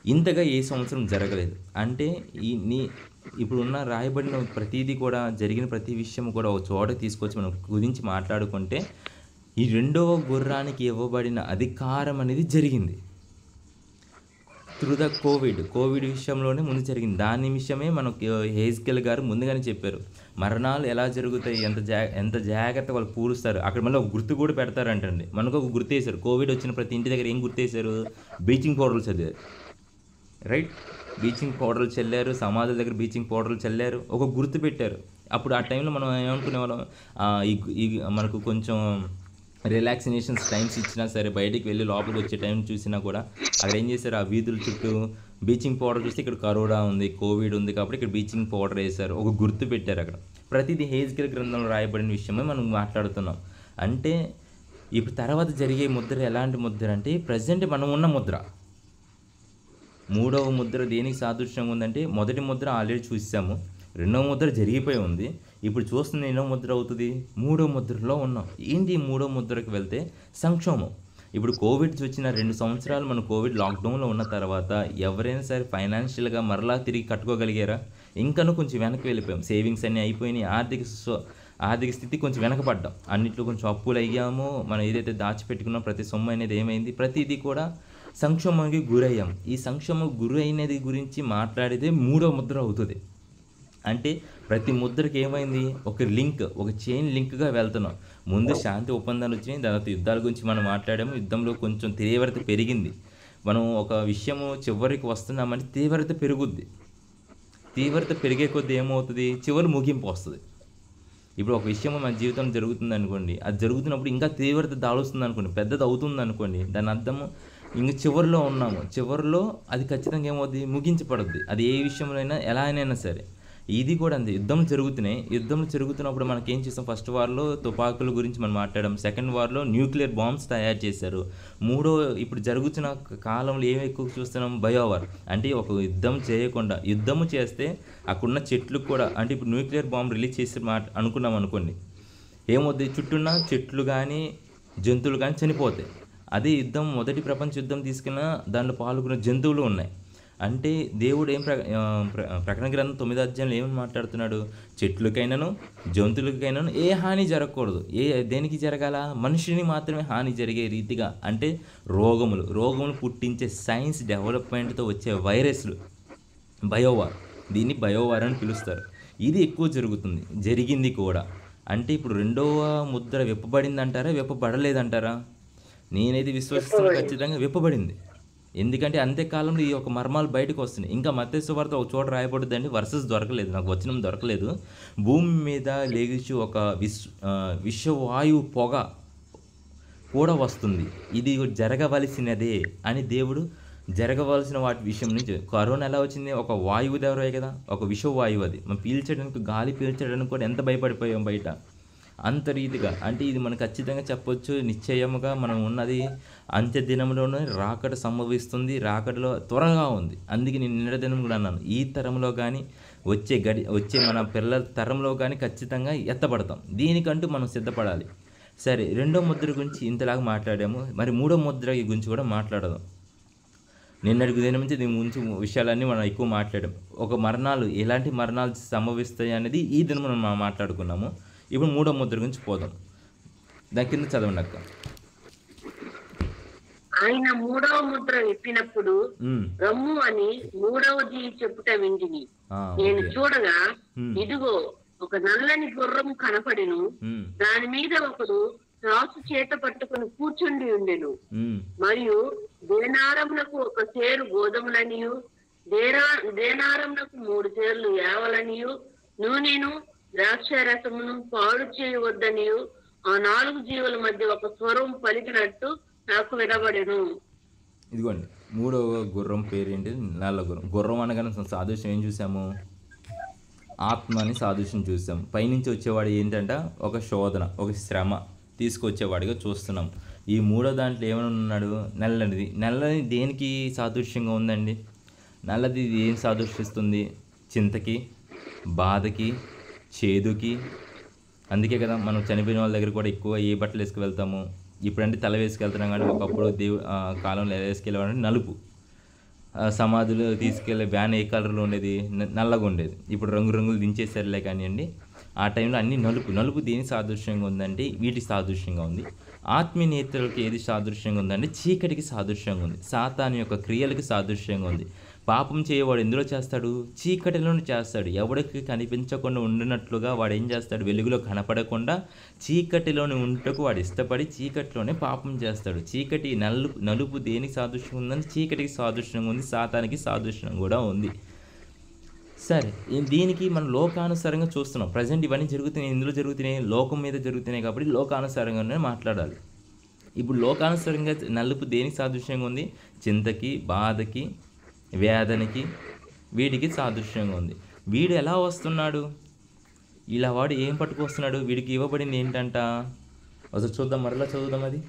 ఇంతగా ఏ సంవత్సరం జరగలేదు. అంటే ఇప్పుడున్న రాయబడిన ప్రతిదీ కూడా జరిగిన ప్రతి విషయం కూడా ఒక చోట తీసుకొచ్చి మనం గురించి మాట్లాడుకుంటే ఈ రెండవ గుర్రానికి ఇవ్వబడిన అధికారం అనేది జరిగింది త్రూ ద కోవిడ్ విషయంలోనే ముందు జరిగింది. దాని విషయమే మనకు హెజ్కేల్ గారు ముందుగానే చెప్పారు. మరణాలు ఎలా జరుగుతాయి, ఎంత జాగ్రత్త వాళ్ళు పూరుస్తారు. అక్కడ మళ్ళీ ఒక గుర్తు కూడా పెడతారంటండి. మనకు ఒక గుర్తు వేశారు. కోవిడ్ వచ్చిన ప్రతి ఇంటి దగ్గర ఏం గుర్తు వేశారు? బ్లీచింగ్ పౌడర్లు చదివారు, రైట్? బ్లీచింగ్ పౌడర్లు చల్లారు, సమాధుల దగ్గర బ్లీచింగ్ పౌడర్లు చల్లారు, ఒక గుర్తు పెట్టారు. అప్పుడు ఆ టైంలో మనం ఏమనుకునే వాళ్ళం, ఈ మనకు కొంచెం రిలాక్సినేషన్స్ టైమ్స్ ఇచ్చినా సరే, బయటికి వెళ్ళి లోపలికి వచ్చే టైం చూసినా కూడా అక్కడ ఏం చేశారు, ఆ వీధుల చుట్టూ బ్లీచింగ్ పౌడర్ చూస్తే ఇక్కడ కరోనా ఉంది, కోవిడ్ ఉంది కాబట్టి ఇక్కడ బ్లీచింగ్ పౌడర్ వేశారు, ఒక గుర్తు పెట్టారు. అక్కడ ప్రతిదీ హెజ్కేల్ గ్రంథంలో రాయబడిన విషయమే మనం మాట్లాడుతున్నాం. అంటే ఇప్పుడు తర్వాత జరిగే ముద్ర ఎలాంటి ముద్ర అంటే ప్రజెంట్ మనం ఉన్న ముద్ర. మూడవ ముద్ర దేనికి సాదృశ్యంగా ఉందంటే, మొదటి ముద్ర ఆల్రెడీ చూసాము, రెండవ ముద్ర జరిగిపోయి ఉంది, ఇప్పుడు చూస్తుంది ఎన్నో ముద్ర అవుతుంది, మూడో ముద్రలో ఉన్నాం. ఏంటి ఈ మూడో ముద్రకి వెళ్తే సంక్షోభం. ఇప్పుడు కోవిడ్ వచ్చిన 2 సంవత్సరాలు మనం కోవిడ్ లాక్డౌన్లో ఉన్న తర్వాత ఎవరైనా సరే ఫైనాన్షియల్గా మరలా తిరిగి కట్టుకోగలిగారా? ఇంకనూ కొంచెం వెనక్కి వెళ్ళిపోయాం. సేవింగ్స్ అన్నీ అయిపోయినాయి, ఆర్థిక స్థితి కొంచెం వెనకపడ్డాం, అన్నింటిలో కొంచెం అప్పులు అయ్యాము. మనం ఏదైతే దాచిపెట్టుకున్నాం ప్రతి సొమ్ము అనేది ఏమైంది, ప్రతిదీ కూడా సంక్షోభానికి గురయ్యాం. ఈ సంక్షోభం గురి అయినది గురించి మాట్లాడితే మూడో ముద్ర అవుతుంది. అంటే ప్రతి ముద్రకి ఏమైంది, ఒక చైన్ లింక్గా వెళ్తున్నాం. ముందు శాంతి ఒప్పందాలు వచ్చినాయి, తర్వాత యుద్ధాల గురించి మనం మాట్లాడాము. యుద్ధంలో కొంచెం తీవ్రత పెరిగింది. మనం ఒక విషయము చివరికి వస్తున్నామంటే తీవ్రత పెరుగుద్ది. తీవ్రత పెరిగే కొద్దీ ఏమవుతుంది, చివరి ముగింపు వస్తుంది. ఇప్పుడు ఒక విషయం మన జీవితంలో జరుగుతుంది అనుకోండి, అది జరుగుతున్నప్పుడు ఇంకా తీవ్రత దాలుస్తుంది అనుకోండి, పెద్దది అవుతుంది అనుకోండి, దాని అర్థము ఇంకా చివరిలో ఉన్నాము. చివరిలో అది ఖచ్చితంగా ఏమవుతుంది, ముగించబడుద్ది. అది ఏ విషయంలో అయినా ఎలా అయినా సరే. ఇది కూడా అంతే. యుద్ధం జరుగుతున్నప్పుడు మనకేం చేస్తాం, ఫస్ట్ వార్లో తుపాకుల గురించి మనం మాట్లాడాం, సెకండ్ వార్లో న్యూక్లియర్ బాంబ్స్ తయారు చేశారు, ఇప్పుడు జరుగుతున్న కాలంలో ఏమి ఎక్కువ చూస్తున్నాం, బయోవార్. అంటే ఒక యుద్ధము చేస్తే అక్కడున్న చెట్లు కూడా, అంటే ఇప్పుడు న్యూక్లియర్ బాంబ్ రిలీజ్ చేసి అనుకున్నాం అనుకోండి, ఏమవుతుంది, చుట్టూన్న చెట్లు కానీ జంతువులు కానీ చనిపోతాయి. అదే మొదటి ప్రపంచ యుద్ధం తీసుకున్న దాంట్లో పాల్గొన్న జంతువులు ఉన్నాయి. అంటే దేవుడు ప్రకటన గ్రంథం 9వ అధ్యాయంలో ఏమని మాట్లాడుతున్నాడు, చెట్లకైనాను జంతువులకైనాను ఏ హాని జరగకూడదు. దేనికి జరగాల, మనిషిని మాత్రమే హాని జరిగే రీతిగా. అంటే రోగములు పుట్టించే సైన్స్ డెవలప్మెంట్తో వచ్చే వైరస్లు, బయోవార్, దీన్ని బయోవార్ అని పిలుస్తారు. ఇది ఎక్కువ జరిగింది కూడా. అంటే ఇప్పుడు రెండవ ముద్ర విప్పబడిందంటారా, విప్పబడలేదంటారా? నేనైతే విశ్వసిస్తాను, ఖచ్చితంగా విప్పబడింది. ఎందుకంటే అంత్యకాలంలో ఈ యొక్క మర్మాలు బయటకు వస్తున్నాయి. ఇంకా మత్తయి సువార్త ఒక చోట రాయబడుతుందండి, వర్సెస్ దొరకలేదు, నాకు వచనం దొరకలేదు. భూమి మీద లేచి ఒక విశ్వవాయువు పొగ కూడా వస్తుంది, ఇది జరగవలసినదే అని దేవుడు జరగవలసిన వాటి విషయం నుంచి. కరోనా ఎలా వచ్చింది, ఒక వాయువు ద్వారా కదా, ఒక విశ్వవాయువు. అది మనం గాలి పీల్చడానికి కూడా ఎంత భయపడిపోయాం బయట, అంత రీతిగా. అంటే ఇది మనం ఖచ్చితంగా చెప్పొచ్చు, నిశ్చయముగా మనం ఉన్నది అంత్య దినంలోనే రాకడ సంభవిస్తుంది, రాకడలో త్వరగా ఉంది. అందుకే నేను నిన్న దినం కూడా అన్నాను, ఈ తరంలో కానీ వచ్చే మన పిల్లల తరంలో కానీ ఖచ్చితంగా ఎత్తపడతాం. దీనికంటూ మనం సిద్ధపడాలి. సరే, రెండో ముద్ర గురించి ఇంతలాగా మాట్లాడాము, మరి మూడో ముద్ర గురించి కూడా మాట్లాడదాం. నిన్నటి దినం నుంచి దీని గురించి విషయాలన్నీ మనం ఎక్కువ మాట్లాడాం. ఎలాంటి మరణాలు సంభవిస్తాయి అనేది ఈ దినం మనం మాట్లాడుకున్నాము. ఇప్పుడు మూడో ముద్ర గురించి పోదాం. దాని కింద చదవండి అక్క. ఆయన మూడవ ముద్ర విప్పినప్పుడు రమ్ము అని మూడవది చెప్పుట వింటిని. నేను చూడగా ఇదిగో ఒక నల్లని గుర్రం కనపడెను, దాని మీద ఒకడు త్రాసు చేత పట్టుకుని కూర్చుండి ఉండెను. మరియు దేనారమునకు ఒక సేరు గోధుమలనియు దేనారమునకు 3 సేర్లు యావలనియు నూనెను ద్రాక్షరసమును పాడు చేయవద్దనియు ఆ 4 జీవుల మధ్య ఒక స్వరం పలికినట్టు నాకు వినబడెను. ఇదిగోండి, మూడవ గుర్రం పేరేంటి, నల్ల గుర్రం. గుర్రం అనగానే సాదృశ్యం ఏం చూసాము, ఆత్మ అని సాదృశ్యం చూసాం. పైనుంచి వచ్చేవాడు ఏంటంటే ఒక శోధన, ఒక శ్రమ తీసుకొచ్చేవాడిగా చూస్తున్నాం. ఈ మూడో దాంట్లో ఏమైనా ఉన్నాడు, నల్లది దేనికి సాదృశ్యంగా ఉందండి, నల్లది ఏం సాదృశ్యిస్తుంది, చింతకి, బాధకి, చేదుకి. అందుకే కదా మనం చనిపోయిన వాళ్ళ దగ్గర కూడా ఎక్కువ ఏ బట్టలు వేసుకు వెళ్తాము. ఇప్పుడంటే తల వేసుకెళ్తున్నాం, కానీ ఒకప్పుడు కాలంలో ఎలా వేసుకెళ్ళేవాడంటే నలుపు. సమాధులు తీసుకెళ్ళే వ్యాన్ ఏ కలర్లో ఉండేది, నల్లగా ఉండేది. ఇప్పుడు రంగులు దించేసారులే కానివ్వండి. ఆ టైంలో అన్ని నలుపు దేని సాదృశ్యంగా ఉందంటే వీటికి సాదృశ్యంగా ఉంది. ఆత్మీయ నేత్రులకి ఏది సాదృశ్యంగా ఉందంటే చీకటికి సాదృశ్యంగా ఉంది. సాతాను యొక్క క్రియలకి సాదృశ్యంగా ఉంది. పాపం చేయవాడు ఎందులో చేస్తాడు? చీకటిలోనే చేస్తాడు. ఎవడికి కనిపించకుండా ఉండినట్లుగా వాడు ఏం చేస్తాడు? వెలుగులో కనపడకుండా చీకటిలోనే ఉంటకు వాడు ఇష్టపడి చీకటిలోనే పాపం చేస్తాడు. చీకటి నలుపు దేనికి సాదృశ్యంగా ఉందని చీకటికి సాదృశ్యంగా ఉంది, సాతానికి సాదృశ్యం కూడా ఉంది. సరే, దీనికి మనం లోకానుసారంగా చూస్తున్నాం. ప్రజెంట్ ఇవన్నీ జరుగుతున్నాయి, ఇందులో జరుగుతున్నాయి, లోకం మీద జరుగుతున్నాయి కాబట్టి లోకానుసారంగానే మాట్లాడాలి. ఇప్పుడు లోకానుసారంగా నలుపు దేనికి సాదృశ్యంగా ఉంది? చింతకి, బాధకి, వేదనకి, వీడికి సాదృశ్యంగా ఉంది. వీడు ఎలా వస్తున్నాడు? ఇలా వాడు ఏం పట్టుకొస్తున్నాడు? వీడికి ఇవ్వబడింది ఏంటంట? అసలు చూద్దాం, మరలా చదువుదాం. అది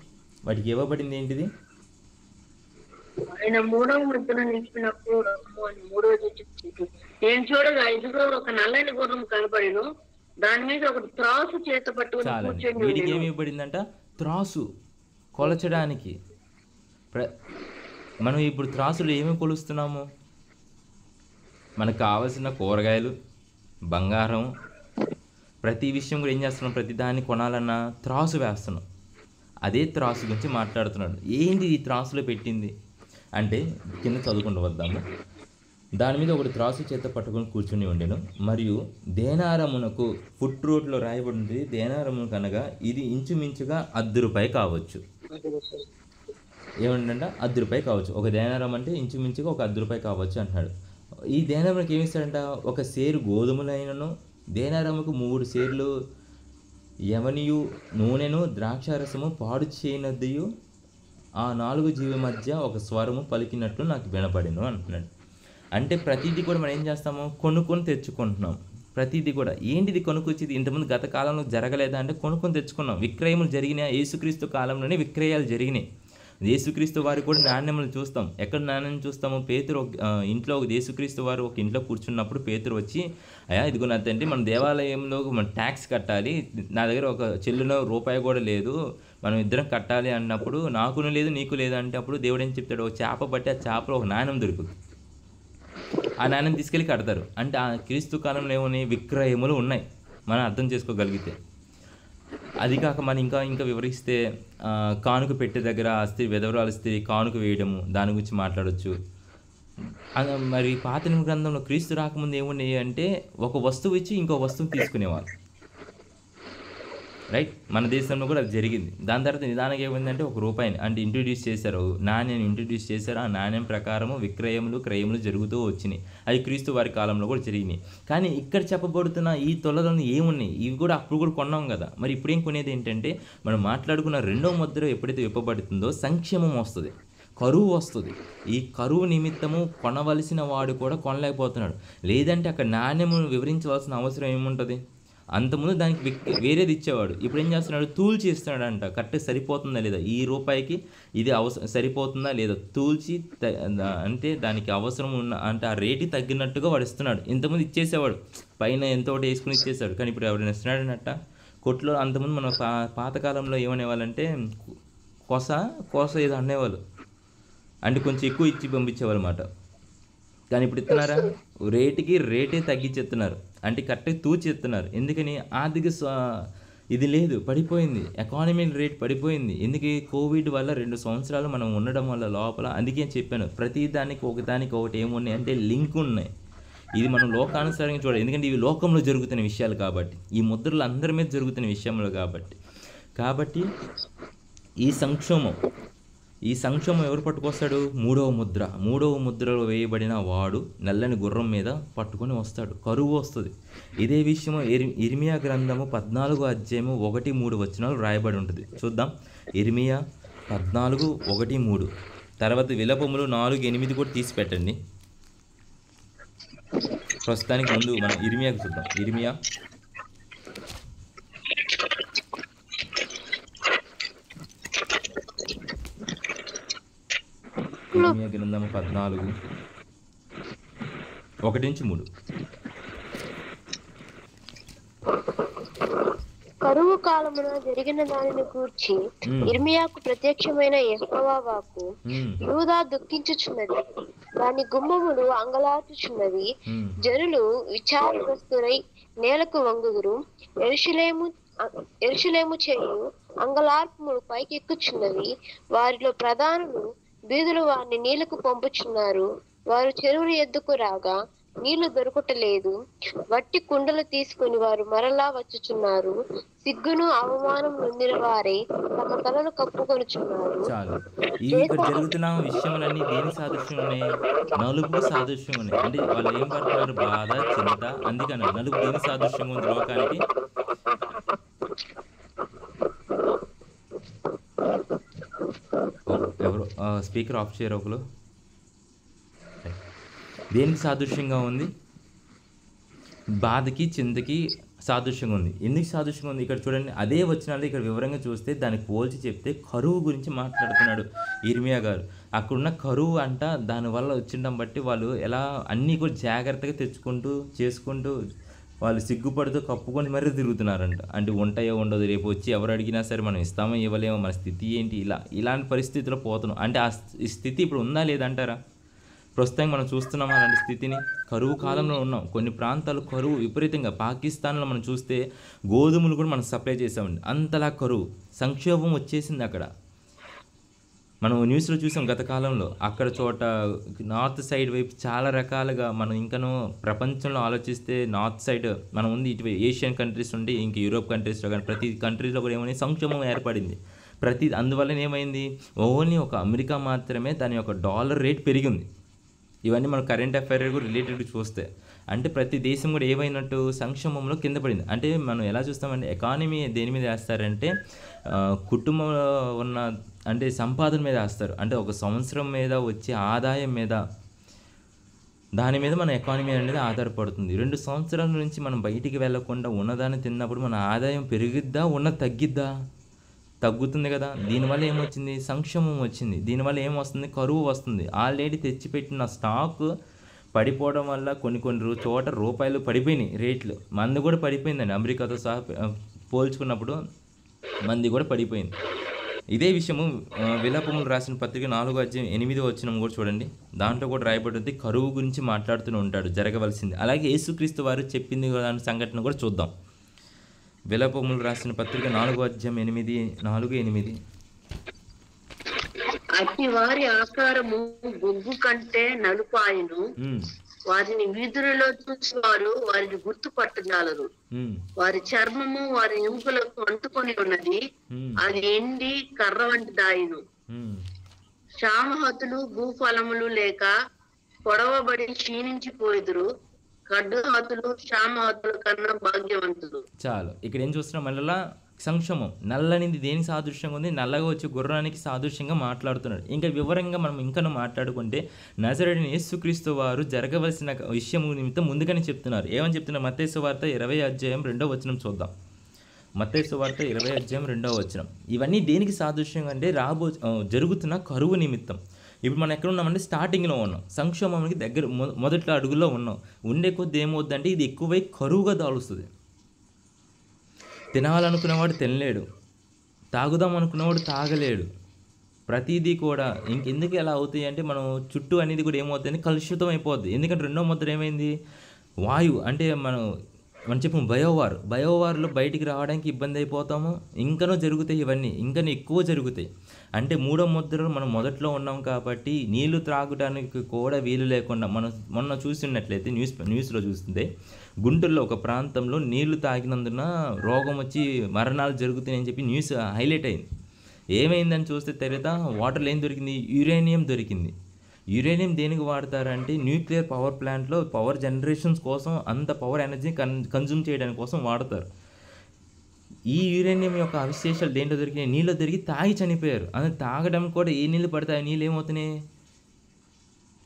వాడికి ఇవ్వబడింది ఏంటిది? ఆయన మూడవ ముద్రను నింపినప్పుడు నేను చూడగా ఇదిగో ఒక నల్లని గుర్రం కనపడిను, దాని మీద ఒక త్రాసు చేత పట్టుకుని కూర్చొని వీడికి ఏమి ఇవ్వబడిందంట? త్రాసు కొలచడానికి. మనం ఇప్పుడు త్రాసులు ఏమేమి కొలుస్తున్నాము? మనకు కావాల్సిన కూరగాయలు, బంగారం, ప్రతి విషయం కూడా ఏం చేస్తున్నాం? ప్రతి దాన్ని కొనాలన్నా త్రాసు వేస్తున్నాం. అదే త్రాసు గురించి మాట్లాడుతున్నాడు. ఏంటి ఈ త్రాసులో పెట్టింది అంటే, కింద చదువుకుంటూ వద్దాము. దాని మీద ఒకటి త్రాసు చేత పట్టుకొని కూర్చుని ఉండెను, మరియు దేనారమునకు ఫుట్ రోడ్లో రాయబడింది. దేనారమునకు అనగా ఇది ఇంచుమించుగా ₹10 కావచ్చు. ఏమంటే ₹10 కావచ్చు. ఒక దేనారం అంటే ఇంచుమించుగా ఒక ₹10 కావచ్చు అంటున్నాడు. ఈ దేనారంకి ఏమి ఇస్తాడంట? ఒక సేరు గోధుమలైనను, దేనారముకు 3 సేర్లు యవనియు నూనెను, ద్రాక్షారసము పాడు చేయనద్దయు, ఆ 4 జీవి మధ్య ఒక స్వరము పలికినట్లు నాకు వినపడెను అంటున్నాడు. అంటే ప్రతిదీ కూడా మనం ఏం చేస్తాము? కొనుక్కొని తెచ్చుకుంటున్నాం. ప్రతిదీ కూడా ఏంటిది కొనుక్కొచ్చేది? ఇంతకుముందు గత కాలంలో జరగలేదా అంటే కొనుక్కొని తెచ్చుకున్నాం. విక్రయములు జరిగినాయి. యేసుక్రీస్తు కాలంలోనే విక్రయాలు జరిగినాయి. యేసుక్రీస్తు వారు కూడా నాణ్యములు చూస్తాం. ఎక్కడ నాణ్యం చూస్తాము? పేతురు ఇంట్లో, యేసుక్రీస్తు వారు ఒక ఇంట్లో కూర్చున్నప్పుడు పేతురు వచ్చి, అయ్యా ఇదిగో నా తండ్రి, మన దేవాలయంలో మనం ట్యాక్స్ కట్టాలి, నా దగ్గర ఒక చెల్లులో రూపాయి కూడా లేదు, మనం ఇద్దరం కట్టాలి అన్నప్పుడు, నాకును లేదు నీకు లేదు అంటే అప్పుడు దేవుడు ఏం చెప్తాడు? ఒక చేప పట్టి ఆ చేపలో ఒక నాణ్యం దొరుకుతుంది. ఆ నాణ్యం తీసుకెళ్ళి కడతారు. అంటే ఆ క్రీస్తు కాలంలో ఏమున్నాయి? విక్రయములు ఉన్నాయి, మనం అర్థం చేసుకోగలిగితే. అది కాక మనం ఇంకా వివరిస్తే కానుక పెట్టే దగ్గర స్త్రీ, విధవరాలు స్త్రీ కానుక వేయడము, దాని గురించి మాట్లాడవచ్చు. మరి పాత నిబంధన గ్రంథంలో క్రీస్తు రాకముందు ఏమున్నాయి అంటే, ఒక వస్తువు ఇచ్చి ఇంకో వస్తువు తీసుకునేవాళ్ళు. రైట్, మన దేశంలో కూడా అది జరిగింది. దాని తర్వాత నిదానంగా ఏమైందంటే ₹1 అంటే ఇంట్రడ్యూస్ చేశారు, నాణ్యాన్ని ఇంట్రడ్యూస్ చేశారు. ఆ నాణ్యం ప్రకారము విక్రయములు క్రయములు జరుగుతూ వచ్చినాయి. అది క్రీస్తు వారి కాలంలో కూడా జరిగినాయి. కానీ ఇక్కడ చెప్పబడుతున్న ఈ తొలలను ఏమున్నాయి? ఇవి కూడా అప్పుడు కూడా కొన్నాం కదా. మరి ఇప్పుడేం కొనేది ఏంటంటే, మనం మాట్లాడుకున్న 2వ ముద్ర ఎప్పుడైతే విప్పబడుతుందో సంక్షేమం వస్తుంది, కరువు వస్తుంది. ఈ కరువు నిమిత్తము కొనవలసిన వాడు కూడా కొనలేకపోతున్నాడు. లేదంటే అక్కడ నాణ్యము వివరించవలసిన అవసరం ఏముంటుంది? అంతకుముందు దానికి వేరేది ఇచ్చేవాడు. ఇప్పుడు ఏం చేస్తున్నాడు? తూల్చి ఇస్తున్నాడంట. కరెక్ట్ సరిపోతుందా లేదా, ఈ రూపాయికి ఇది సరిపోతుందా లేదా తూల్చి, అంటే దానికి అవసరం ఉన్న, అంటే ఆ రేటు తగ్గినట్టుగా వాడు ఇస్తున్నాడు. ఇంతకుముందు ఇచ్చేసేవాడు, పైన ఎంతో వేసుకుని ఇచ్చేసాడు. కానీ ఇప్పుడు ఎవరైనా ఇస్తున్నాడనట్ట. కొట్లో అంతకుముందు మన పాతకాలంలో ఏమనేవాళ్ళంటే కోస ఏదో అనేవాళ్ళు, అంటే కొంచెం ఎక్కువ ఇచ్చి పంపించేవాళ్ళు అన్నమాట. కానీ ఇప్పుడు ఇస్తున్నారా? రేటే తగ్గించేస్తున్నారు, అంటే కరెక్ట్గా తూచి ఇస్తున్నారు. ఎందుకని? ఆర్థిక ఇది లేదు, పడిపోయింది. ఎకానమీ రేట్ పడిపోయింది. ఎందుకు? కోవిడ్ వల్ల 2 సంవత్సరాలు మనం ఉండడం వల్ల లోపల. అందుకే చెప్పాను, ప్రతిదానికి ఒకటి ఏమున్నాయి అంటే లింక్ ఉన్నాయి. ఇది మనం లోకానుసారంగా చూడాలి. ఎందుకంటే ఇవి లోకంలో జరుగుతున్న విషయాలు కాబట్టి, ఈ ముద్రలు అందరి మీద జరుగుతున్న విషయంలో కాబట్టి ఈ సంక్షోభం ఎవరు పట్టుకొస్తాడు? 3వ ముద్రలో వేయబడిన వాడు నల్లని గుర్రం మీద పట్టుకొని వస్తాడు. కరువు వస్తుంది. ఇదే విషయం ఇర్మియా గ్రంథము 14వ అధ్యాయము 1-3 వచనాలు రాయబడి ఉంటుంది. చూద్దాం. ఇర్మియా 14:1-3. తర్వాత విలపములు 4:8 కూడా తీసి పెట్టండి. ప్రస్తుతానికి ముందు మనం ఇర్మియాకు చూద్దాం. ఇర్మియా గ్రంథము 14:1-3. కరువు కాలమున జరిగిన దానిని గూర్చి ఇర్మియాకు ప్రత్యక్షమైన యెహోవా వాక్కు, యూదా దుఃఖించుచున్నది, దాని గుమ్మములు అంగలార్చుచున్నవి. ఉమ్, జనులు విచారగ్రస్తులై నేలకు వంగుదురు. ఎరుషలేము చేయు అంగలార్పులు పైకెక్కుచున్నవి. వారిలో ప్రధానులు బీదులు వారిని నీళ్లకు పంపుచున్నారు. వారు చెరువుల ఎద్దుకు రాగా నీళ్లు దొరకటలేదు. వట్టి కుండలు తీసుకుని వారు మరలా వచ్చుచున్నారు. సిగ్గును అవమానం నొందిన వారే తమ తలలు కప్పుకొనుచున్నారు. చాలు. ఇవి ఇక్కడ జరుగుతున్న విషయములన్నీ దేనికి సాదృశ్యం ఉన్నాయి? నలుపుకు సాదృశ్యం ఉన్నాయి. అంటే వాళ్ళు ఏం పడుతున్నారు? బాధ, చింత. అందుకని నలుపు దేనికి సాదృశ్యంగా ఉంది లోకానికి? ఎవరు స్పీకర్ ఆఫ్ చేయరు ఒకరు? దేనికి సాదృశ్యంగా ఉంది? బాధకి, చింతకి సాదృశ్యంగా ఉంది. ఎందుకు సాదృశ్యంగా ఉంది? ఇక్కడ చూడండి, అదే వచనాలు ఇక్కడ వివరంగా చూస్తే దానికి పోల్చి చెప్తే కరువు గురించి మాట్లాడుతున్నాడు ఇర్మియా గారు. అక్కడున్న కరువు అంట దానివల్ల వచ్చిండం బట్టి వాళ్ళు ఎలా అన్నీ కూడా జాగ్రత్తగా తెచ్చుకుంటూ చేసుకుంటూ వాళ్ళు సిగ్గుపడుతూ కప్పుకొని మరీ తిరుగుతున్నారంట. అంటే ఉంటాయో ఉండదు, రేపు వచ్చి ఎవరు అడిగినా సరే మనం ఇస్తామో ఇవ్వలేమో, మన స్థితి ఏంటి, ఇలాంటి పరిస్థితిలో పోతున్నాం. అంటే ఈ స్థితి ఇప్పుడు ఉందా లేదంటారా? ప్రస్తుతం మనం చూస్తున్నాం అలాంటి స్థితిని. కరువు కాలంలో ఉన్నాం. కొన్ని ప్రాంతాలు కరువు విపరీతంగా. పాకిస్తాన్లో మనం చూస్తే గోధుమలు కూడా మనం సప్లై చేసామండి. అంతలా కరువు సంక్షోభం వచ్చేసింది అక్కడ. మనం న్యూస్లో చూసాం గత కాలంలో. అక్కడ చోట నార్త్ సైడ్ వైపు చాలా రకాలుగా మనం ఇంకనూ ప్రపంచంలో ఆలోచిస్తే నార్త్ సైడ్ మనం ఉంది, ఇటు ఏషియన్ కంట్రీస్ నుండి ఇంక యూరోప్ కంట్రీస్లో కానీ ప్రతి కంట్రీస్లో కూడా ఏమైనా సంక్షోభం ఏర్పడింది. అందువల్ల ఏమైంది? ఓన్లీ ఒక అమెరికా మాత్రమే దాని యొక్క డాలర్ రేట్ పెరిగింది. ఇవన్నీ మనం కరెంట్ అఫైర్ కూడా రిలేటెడ్ చూస్తే అంటే ప్రతి దేశం కూడా ఏమైనట్టు సంక్షోభంలో కింద పడింది. అంటే మనం ఎలా చూస్తామంటే ఎకానమీ దేని మీద వేస్తారంటే కుటుంబంలో ఉన్న అంటే సంపాదన మీద వేస్తారు. అంటే ఒక సంవత్సరం మీద వచ్చే ఆదాయం మీద, దాని మీద మన ఎకానమీ అనేది ఆధారపడుతుంది. 2 సంవత్సరాల నుంచి మనం బయటికి వెళ్ళకుండా ఉన్నదాన్ని తిన్నప్పుడు మన ఆదాయం పెరిగిద్దా తగ్గిద్దా? తగ్గుతుంది కదా. దీనివల్ల ఏమొచ్చింది? సంక్షోభం వచ్చింది. దీనివల్ల ఏమొస్తుంది? కరువు వస్తుంది. ఆల్రెడీ తెచ్చిపెట్టిన స్టాక్ పడిపోవడం వల్ల కొన్ని చోట రూపాయలు పడిపోయినాయి రేట్లు. మంది కూడా పడిపోయిందండి. అమెరికాతో సహా పోల్చుకున్నప్పుడు మంది కూడా పడిపోయింది. ఇదే విషయము విలాపములు రాసిన పత్రిక 4:8 కూడా చూడండి. దాంట్లో కూడా రాయబడింది కరువు గురించి మాట్లాడుతూ ఉంటాడు, జరగవలసింది. అలాగే యేసుక్రీస్తు వారు చెప్పింది సంఘటన కూడా చూద్దాం. విలాపములు రాసిన పత్రిక 4:8. అట్టి వారి ఆకారము బొగ్గు కంటే నలుపాయను. వారిని వీధులలో చూసేవారు వారిని గుర్తుపట్టగలరు. వారి చర్మము వారి ఎముకలకు అంటుకొని ఉన్నది, అది ఎండి కర్ర వంటి దాయును. క్షామహతులు భూఫలములు లేక పొడవబడి క్షీణించిపోయిదురు. ఖడ్గహతులు క్షామహతుల కన్నా భాగ్యవంతులు. చాలు. ఇక్కడ ఏం చూస్తున్నాం? మళ్ళా సంక్షోభం. నల్లనిది దేనికి సాదృశ్యంగా ఉంది? నల్లగా వచ్చే గుర్రానికి సాదృశ్యంగా మాట్లాడుతున్నాడు. ఇంకా వివరంగా మనం ఇంకా మాట్లాడుకుంటే నజరేయుడైన యేసుక్రీస్తు వారు జరగవలసిన విషయం నిమిత్తం ముందుగానే చెప్తున్నారు. ఏమని చెప్తున్నారు? మత్తయి సువార్త 20:2 చూద్దాం. మత్తయి సువార్త 20:2. ఇవన్నీ దేనికి సాదృశ్యంగా అంటే జరుగుతున్న కరువు నిమిత్తం. ఇప్పుడు మనం ఎక్కడ ఉన్నామంటే స్టార్టింగ్లో ఉన్నాం, సంక్షోభానికి దగ్గర మొదట్లో అడుగులో ఉన్నాం. ఉండే కొద్ది ఏమవుద్దంటే ఇది ఎక్కువై కరువుగా దాలుస్తుంది. తినాలనుకునేవాడు తినలేడు, తాగుదాం అనుకునేవాడు తాగలేడు. ప్రతిదీ కూడా ఇంకెందుకు ఎలా అవుతాయి అంటే మనం చుట్టూ అనేది కూడా ఏమవుతుంది? కలుషితం అయిపోద్ది. ఎందుకంటే రెండో ముద్ర ఏమైంది? వాయువు. అంటే మనం చెప్పాము బయోవార్లో బయటికి రావడానికి ఇబ్బంది అయిపోతాము. ఇంకనూ జరుగుతాయి, ఇవన్నీ ఇంకనూ ఎక్కువ జరుగుతాయి. అంటే మూడో ముద్రలో మనం మొదట్లో ఉన్నాం కాబట్టి నీళ్లు త్రాగడానికి కూడా వీలు లేకుండా మనం మొన్న చూసినట్లయితే న్యూస్లో చూస్తుంటే గుంటూరులో ఒక ప్రాంతంలో నీళ్లు తాగినందున రోగం వచ్చి మరణాలు జరుగుతాయని చెప్పి న్యూస్ హైలైట్ అయింది. ఏమైందని చూస్తే తర్వాత వాటర్లో ఏం దొరికింది? యురేనియం దొరికింది. యురేనియం దేనికి వాడతారంటే న్యూక్లియర్ పవర్ ప్లాంట్లో పవర్ జనరేషన్స్ కోసం, అంత పవర్ ఎనర్జీ కన్జ్యూమ్ చేయడానికి కోసం వాడతారు. ఈ యురేనియం యొక్క అవశేషాలు దేంట్లో దొరికినాయి? నీళ్ళు దొరికి తాగి చనిపోయారు. అది తాగడం కూడా ఏ నీళ్ళు పడతాయి? నీళ్ళు ఏమవుతున్నాయి?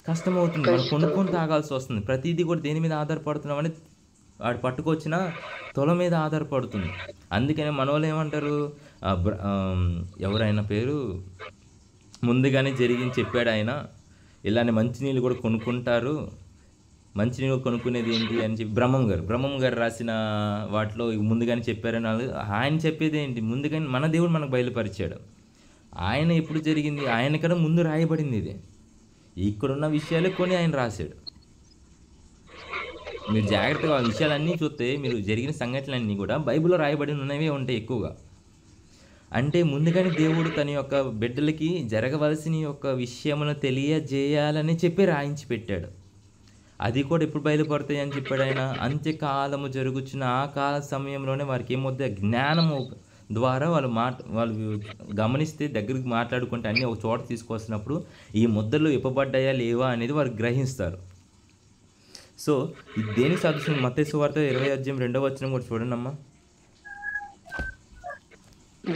కష్టమవుతుంది. మనం కొనుక్కొని తాగాల్సి వస్తుంది. ప్రతిదీ కూడా దేని మీద ఆధారపడుతున్నామని వాడు పట్టుకొచ్చిన తొల మీద ఆధారపడుతుంది. అందుకని మన వాళ్ళు ఏమంటారు? ఎవరైనా పేరు ముందుగానే జరిగింది చెప్పాడు ఆయన, ఇలానే మంచినీళ్ళు కూడా కొనుక్కుంటారు. మంచినీళ్ళు కొనుక్కునేది ఏంటి అని చెప్పి బ్రహ్మం గారు రాసిన వాటిలో ముందుగానే చెప్పారని ఆయన చెప్పేది ఏంటి? ముందుగానే మన దేవుడు మనకు బయలుపరిచాడు. ఆయన ఎప్పుడు జరిగింది? ఆయన కన్నా ముందు రాయబడింది ఇది. ఇక్కడున్న విషయాలే కొన్ని ఆయన రాశాడు. మీరు జాగ్రత్తగా ఆ విషయాలన్నీ చూస్తే మీరు జరిగిన సంఘటనలన్నీ కూడా బైబిల్లో రాయబడి ఉన్నవే ఉంటాయి ఎక్కువగా. అంటే ముందుగానే దేవుడు తన యొక్క బిడ్డలకి జరగవలసిన యొక్క విషయమును తెలియజేయాలని చెప్పి రాయించి పెట్టాడు. అది కూడా ఎప్పుడు బయలుపడతాయి అని చెప్పాడు ఆయన. అంత్యకాలము జరుగుచున్న ఆ కాల సమయంలోనే వారికి ఏమవుతుంది, జ్ఞానము ద్వారా వాళ్ళు గమనిస్తే దగ్గరికి మాట్లాడుకుంటే అన్నీ ఒక చోట తీసుకొస్తున్నప్పుడు ఈ ముద్రలు ఇప్పబడ్డాయా లేవా అనేది వారు గ్రహిస్తారు. సో ఇది దేనికి సాదృశ్యం? మత్తయి సువార్త 20:2 కూడా చూడండి అమ్మా.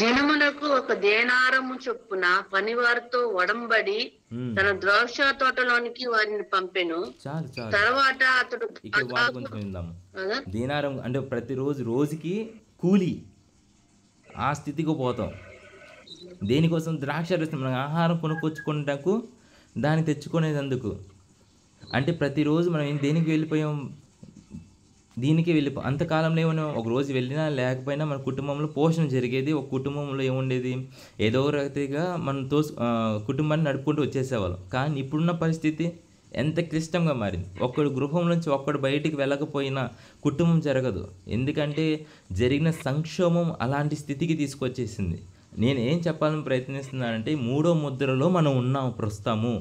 దినములకు ఒక దేనారము చొప్పున పనివారితో ఒడంబడి తన ద్రాక్ష తోటలోనికి వారిని పంపెను. చాలు తర్వాత అతడు ఇక్కడ వాటి కొంచెం విందాము. దీనారం అంటే ప్రతిరోజు రోజుకి కూలి, ఆ స్థితికి పోతాం. దేనికోసం? ద్రాక్షరసం, మనం ఆహారం కొనుక్కొచ్చుకుంటకు దాన్ని తెచ్చుకునేందుకు. అంటే ప్రతిరోజు మనం దేనికి వెళ్ళిపోయాం? దీనికి వెళ్ళిపోయాం. అంతకాలంలో ఏమైనా ఒక రోజు వెళ్ళినా లేకపోయినా మన కుటుంబంలో పోషణ జరిగేది. ఒక కుటుంబంలో ఏముండేది, ఏదో రీతిగా మనం కుటుంబాన్ని నడుపుకుంటూ వచ్చేసేవాళ్ళం. కానీ ఇప్పుడున్న పరిస్థితి ఎంత క్లిష్టంగా మారింది. ఒక్కడు గృహం నుంచి ఒక్కడు బయటికి వెళ్ళకపోయినా కుటుంబం జరగదు. ఎందుకంటే జరిగిన సంక్షోభం అలాంటి స్థితికి తీసుకొచ్చేసింది. నేను ఏం చెప్పాలని ప్రయత్నిస్తున్నానంటే, 3వ ముద్రలో మనం ఉన్నాము ప్రస్తుతము.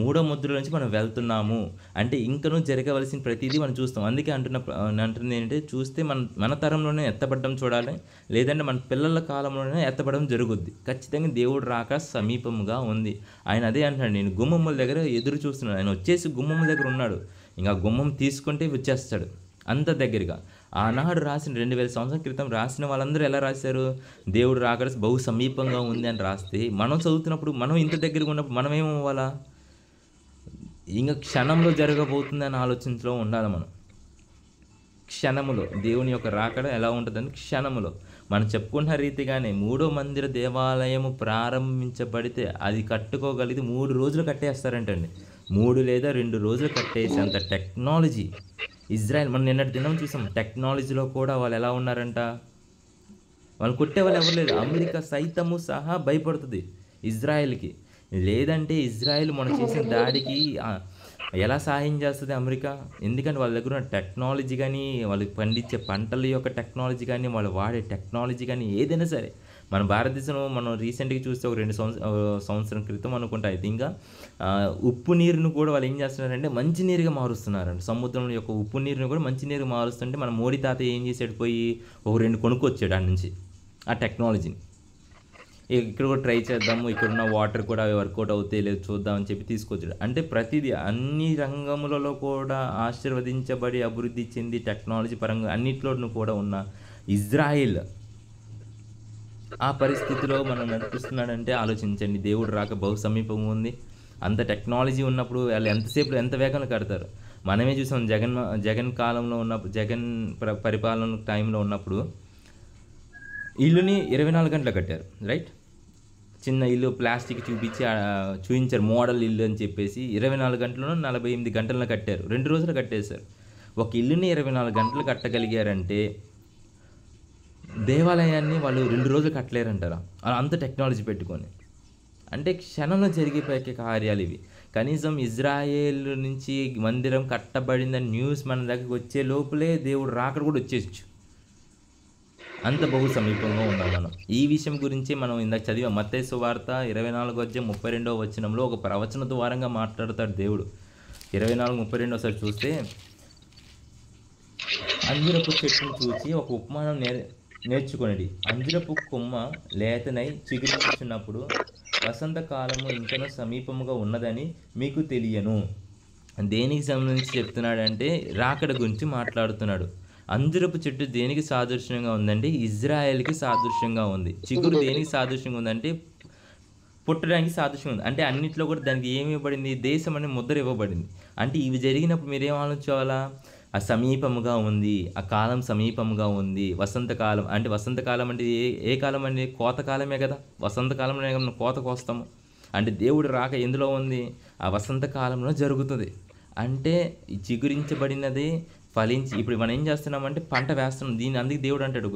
3వ ముద్ర నుంచి మనం వెళ్తున్నాము. అంటే ఇంకనూ జరగవలసిన ప్రతిదీ మనం చూస్తాం. అందుకే అంటుంది ఏంటంటే, చూస్తే మన తరంలోనే ఎత్తబడడం చూడాలి, లేదంటే మన పిల్లల కాలంలోనే ఎత్తబడడం జరుగుద్ది. ఖచ్చితంగా దేవుడు రాక సమీపముగా ఉంది. ఆయన అదే అంటున్నాడు, నేను గుమ్మముల దగ్గర ఎదురు చూస్తున్నాడు. ఆయన వచ్చేసి గుమ్మముల దగ్గర ఉన్నాడు. ఇంకా గుమ్మం తీసుకుంటే వచ్చేస్తాడు అంత దగ్గరగా. ఆనాడు రాసిన 2000 సంవత్సరాల క్రితం రాసిన వాళ్ళందరూ ఎలా రాశారు? దేవుడు రాక బహు సమీపంగా ఉంది అని రాస్తే, మనం చదువుతున్నప్పుడు మనం ఇంత దగ్గరగా ఉన్నప్పుడు మనం ఏమవ్వాలా? ఇంకా క్షణంలో జరగబోతుంది అని ఆలోచనలో ఉండాలి మనం. క్షణములో దేవుని యొక్క రాకడ ఎలా ఉంటుందని క్షణములో మనం చెప్పుకున్న రీతిగానే 3వ మందిర దేవాలయము ప్రారంభించబడితే అది కట్టుకోగలిగితే 3 రోజులు కట్టేస్తారంటండి. 3 లేదా 2 రోజులు కట్టేసి అంత టెక్నాలజీ ఇజ్రాయెల్. మనం నిన్నటి దినం చూసాం, టెక్నాలజీలో కూడా వాళ్ళు ఎలా ఉన్నారంట. వాళ్ళు కొట్టే వాళ్ళు ఎవరు లేదు. అమెరికా సైతము సహా భయపడుతుంది ఇజ్రాయెల్కి. లేదంటే ఇజ్రాయెల్ మనం చేసిన దాడికి ఎలా సహాయం చేస్తుంది అమెరికా? ఎందుకంటే వాళ్ళ దగ్గర ఉన్న టెక్నాలజీ కానీ, వాళ్ళు పండించే పంటల యొక్క టెక్నాలజీ కానీ, వాళ్ళు వాడే టెక్నాలజీ కానీ ఏదైనా సరే. మన భారతదేశంలో మనం రీసెంట్గా చూస్తే ఒక 2 సంవత్సరం క్రితం అనుకుంటా అయితే, ఇంకా ఉప్పు నీరును కూడా వాళ్ళు ఏం చేస్తున్నారంటే మంచి నీరుగా మారుస్తున్నారండి. సముద్రం యొక్క ఉప్పు నీరుని కూడా మంచి నీరుగా మారుస్తుంటే మన మోడీ తాత ఏం చేసాడు, పోయి ఒక 2 కొనుక్కొచ్చాడు ఆడ నుంచి ఆ టెక్నాలజీని. ఇక్కడ కూడా ట్రై చేద్దాము, ఇక్కడున్న వాటర్ కూడా వర్కౌట్ అవుతాయి లేదు చూద్దామని చెప్పి తీసుకొచ్చాడు. అంటే ప్రతిదీ అన్ని రంగములలో కూడా ఆశీర్వదించబడి అభివృద్ధి చెంది టెక్నాలజీ పరంగా అన్నిట్లోనూ కూడా ఉన్న ఇజ్రాయిల్ ఆ పరిస్థితిలో మనం నడిపిస్తున్నాడంటే ఆలోచించండి. దేవుడు రాక బహు సమీపంగా ఉంది. అంత టెక్నాలజీ ఉన్నప్పుడు వాళ్ళు ఎంతసేపు ఎంత వేగంగా కడతారు. మనమే చూసాం జగన్ కాలంలో ఉన్నప్పుడు, జగన్ పరిపాలన టైంలో ఉన్నప్పుడు ఇల్లుని 24 గంటలు కట్టారు. రైట్, చిన్న ఇల్లు ప్లాస్టిక్ చూపించారు మోడల్ ఇల్లు అని చెప్పేసి 24 గంటలను 48 గంటలను కట్టారు. 2 రోజులు కట్టేశారు. ఒక ఇల్లుని 24 గంటలు కట్టగలిగారంటే దేవాలయాన్ని వాళ్ళు 2 రోజులు కట్టలేరంటారా? అంత టెక్నాలజీ పెట్టుకొని. అంటే క్షణంలో జరిగిపోయే కార్యాలు ఇవి. కనీసం ఇజ్రాయేల్ నుంచి మందిరం కట్టబడిందని న్యూస్ మన దగ్గరికి వచ్చే లోపలే దేవుడు రాకడ కూడా వచ్చేయచ్చు. అంత బహు సమీపంగా ఉన్నాం మనం. ఈ విషయం గురించి మనం ఇందాక చదివాం. మత్తయి సువార్త 24:32 ఒక ప్రవచన ద్వారంగా మాట్లాడతాడు దేవుడు. 24:32 ఒకసారి చూస్తే, అంజురపు చెట్టును చూసి ఒక ఉపమానం నేర్చుకొనిడి. అంజురపు కొమ్మ లేతనై చిగురించున్నప్పుడు వసంతకాలము ఇంకనూ సమీపముగా ఉన్నదని మీకు తెలియను. దేనికి సంబంధించి చెప్తున్నాడంటే రాకడ గురించి మాట్లాడుతున్నాడు. అంజురపు చెట్టు దేనికి సాదృశ్యంగా ఉందంటే ఇజ్రాయెల్కి సాదృశ్యంగా ఉంది. చిగురు దేనికి సాదృశ్యంగా ఉందంటే పుట్టడానికి సాదృశ్యంగా ఉంది. అంటే అన్నింటిలో కూడా దానికి ఏమి ఇవ్వబడింది? దేశం అనే ముద్ర ఇవ్వబడింది. అంటే ఇవి జరిగినప్పుడు మీరేం ఆలోచించాలా? ఆ సమీపముగా ఉంది, ఆ కాలం సమీపముగా ఉంది. వసంతకాలం అంటే వసంతకాలం అంటే ఏ కాలం అండి? కోతకాలమే కదా. వసంతకాలంలో మనం కోత కోస్తాము. అంటే దేవుడు రాక ఎందులో ఉంది? ఆ వసంతకాలంలో జరుగుతుంది. అంటే ఈ చిగురించబడినది ఫలించి ఇప్పుడు మనం ఏం చేస్తున్నామంటే పంట వేస్తున్నాం. అందుకే దేవుడు అంటాడు,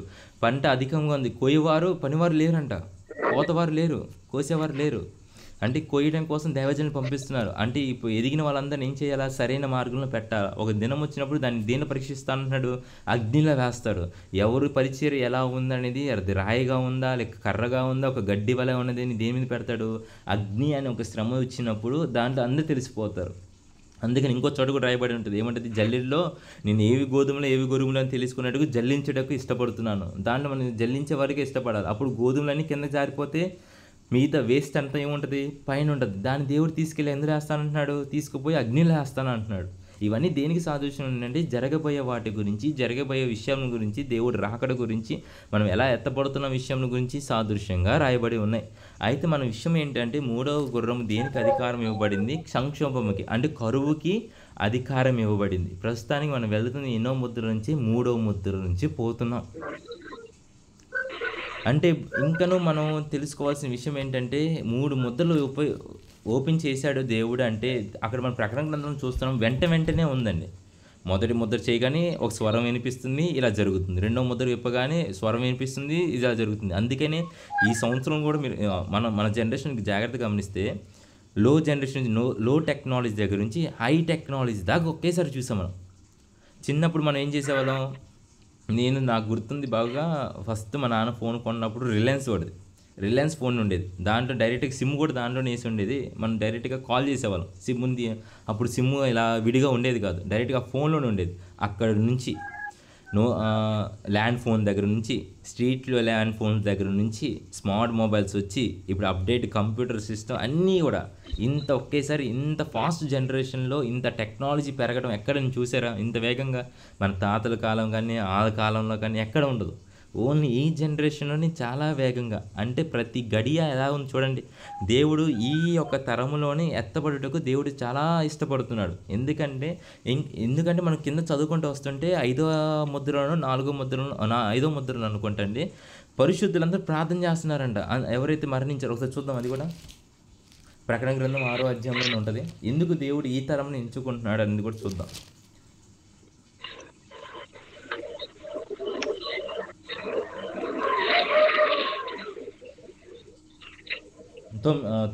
పంట అధికంగా ఉంది, కోయేవారు పనివారు లేరంట, కోతవారు లేరు, కోసేవారు లేరు. అంటే కోయడం కోసం దైవజనులు పంపిస్తున్నారు. అంటే ఇప్పుడు ఎదిగిన వాళ్ళందరినీ ఏం చేయాలా? సరైన మార్గంలో పెట్టాలి. ఒక దినం వచ్చినప్పుడు దాన్ని దేన్ని పరీక్షిస్తానంటున్నాడు? అగ్నిలో వేస్తాడు. ఎవరు పరిచర్య ఎలా ఉందనేది, అది రాయిగా ఉందా లేక కర్రగా ఉందా, ఒక గడ్డి వలె ఉన్నది అని దేని మీద పెడతాడు? అగ్ని అని ఒక శ్రమ వచ్చినప్పుడు దాంట్లో అందరూ తెలిసిపోతారు. అందుకని ఇంకో చోట కూడా రాయబడి ఉంటుంది. ఏమంటుంది? జల్లిల్లో నేను ఏవి గోధుమలు ఏవి గొరుగులు అని తెలుసుకున్నట్టుగా జల్లించడానికి ఇష్టపడుతున్నాను. దాంట్లో మనం జల్లించే వారికి ఇష్టపడాలి. అప్పుడు గోధుమలన్నీ కింద జారిపోతే మిగతా వేస్ట్ అంతా ఏముంటుంది? పైన ఉంటుంది. దాన్ని దేవుడు తీసుకెళ్ళి ఎందుకు వేస్తానంటున్నాడు? తీసుకుపోయి అగ్నిలో వేస్తాను అంటున్నాడు. ఇవన్నీ దేనికి సాదృశ్యం ఏంటంటే జరగబోయే వాటి గురించి, జరగబోయే విషయం గురించి, దేవుడు రాకడ గురించి, మనం ఎలా ఎత్తపడుతున్న విషయం గురించి సాదృశ్యంగా రాయబడి ఉన్నాయి. అయితే మన విషయం ఏంటంటే 3వ గుర్రం దేనికి అధికారం ఇవ్వబడింది? సంక్షోభముకి, అంటే కరువుకి అధికారం ఇవ్వబడింది. ప్రస్తుతానికి మనం వెళ్తున్న ఎన్నో ముద్ర నుంచి 3వ ముద్ర నుంచి పోతున్నాం. అంటే ఇంకనూ మనం తెలుసుకోవాల్సిన విషయం ఏంటంటే 3 ముద్రలు ఓపెన్ చేశాడు దేవుడు. అంటే అక్కడ మనం ప్రకటన గ్రంథంలో చూస్తున్నాం, వెంటనే ఉందండి. మొదటి ముద్ర చేయగానే ఒక స్వరం వినిపిస్తుంది, ఇలా జరుగుతుంది. రెండవ ముద్ర విప్పగానే స్వరం వినిపిస్తుంది, ఇలా జరుగుతుంది. అందుకనే ఈ సంవత్సరం కూడా మీరు మన జనరేషన్కి జాగ్రత్తగా గమనిస్తే లో జనరేషన్ లో టెక్నాలజీ దగ్గర నుంచి హై టెక్నాలజీ దాకా ఒకేసారి చూసాం మనం. చిన్నప్పుడు మనం ఏం చేసేవాళ్ళం? నాకు గుర్తుంది బాగా, ఫస్ట్ మా నాన్న ఫోన్ కొన్నప్పుడు రిలయన్స్ ఫోన్ ఉండేది. దాంట్లో డైరెక్ట్గా సిమ్ కూడా దాంట్లోనే వేసి ఉండేది. మనం డైరెక్ట్గా కాల్ చేసేవాళ్ళం. సిమ్ ఉంది అప్పుడు, సిమ్ ఇలా విడిగా ఉండేది కాదు, డైరెక్ట్గా ఫోన్లోనే ఉండేది. అక్కడ నుంచి ల్యాండ్ ఫోన్ దగ్గర నుంచి, స్ట్రీట్లో ల్యాండ్ ఫోన్స్ దగ్గర నుంచి స్మార్ట్ మొబైల్స్ వచ్చి ఇప్పుడు అప్డేట్ కంప్యూటర్ సిస్టమ్ అన్నీ కూడా ఒకేసారి ఇంత ఫాస్ట్ జనరేషన్లో ఇంత టెక్నాలజీ పెరగడం ఎక్కడ నుంచి చూసారా? ఇంత వేగంగా మన తాతల కాలం కానీ ఆ కాలంలో కానీ ఎక్కడ ఉండదు. ఓన్లీ ఈ జనరేషన్లోని చాలా వేగంగా, అంటే ప్రతి గడియ ఎలా ఉంది చూడండి. దేవుడు ఈ యొక్క తరములోనే ఎత్తబడుటకు దేవుడు చాలా ఇష్టపడుతున్నాడు. ఎందుకంటే మనం కింద చదువుకుంటూ వస్తుంటే 5వ ముద్రను 4వ ముద్రను 5వ ముద్రను అనుకుంటండి, పరిశుద్ధులందరూ ప్రార్థన చేస్తున్నారంట ఎవరైతే మరణించారో. ఒకసారి చూద్దాం, అది కూడా ప్రకటన గ్రంథం 6వ అధ్యాయంలో ఉంటుంది. ఎందుకు దేవుడు ఈ తరంను ఎంచుకుంటున్నాడు అనేది కూడా చూద్దాం.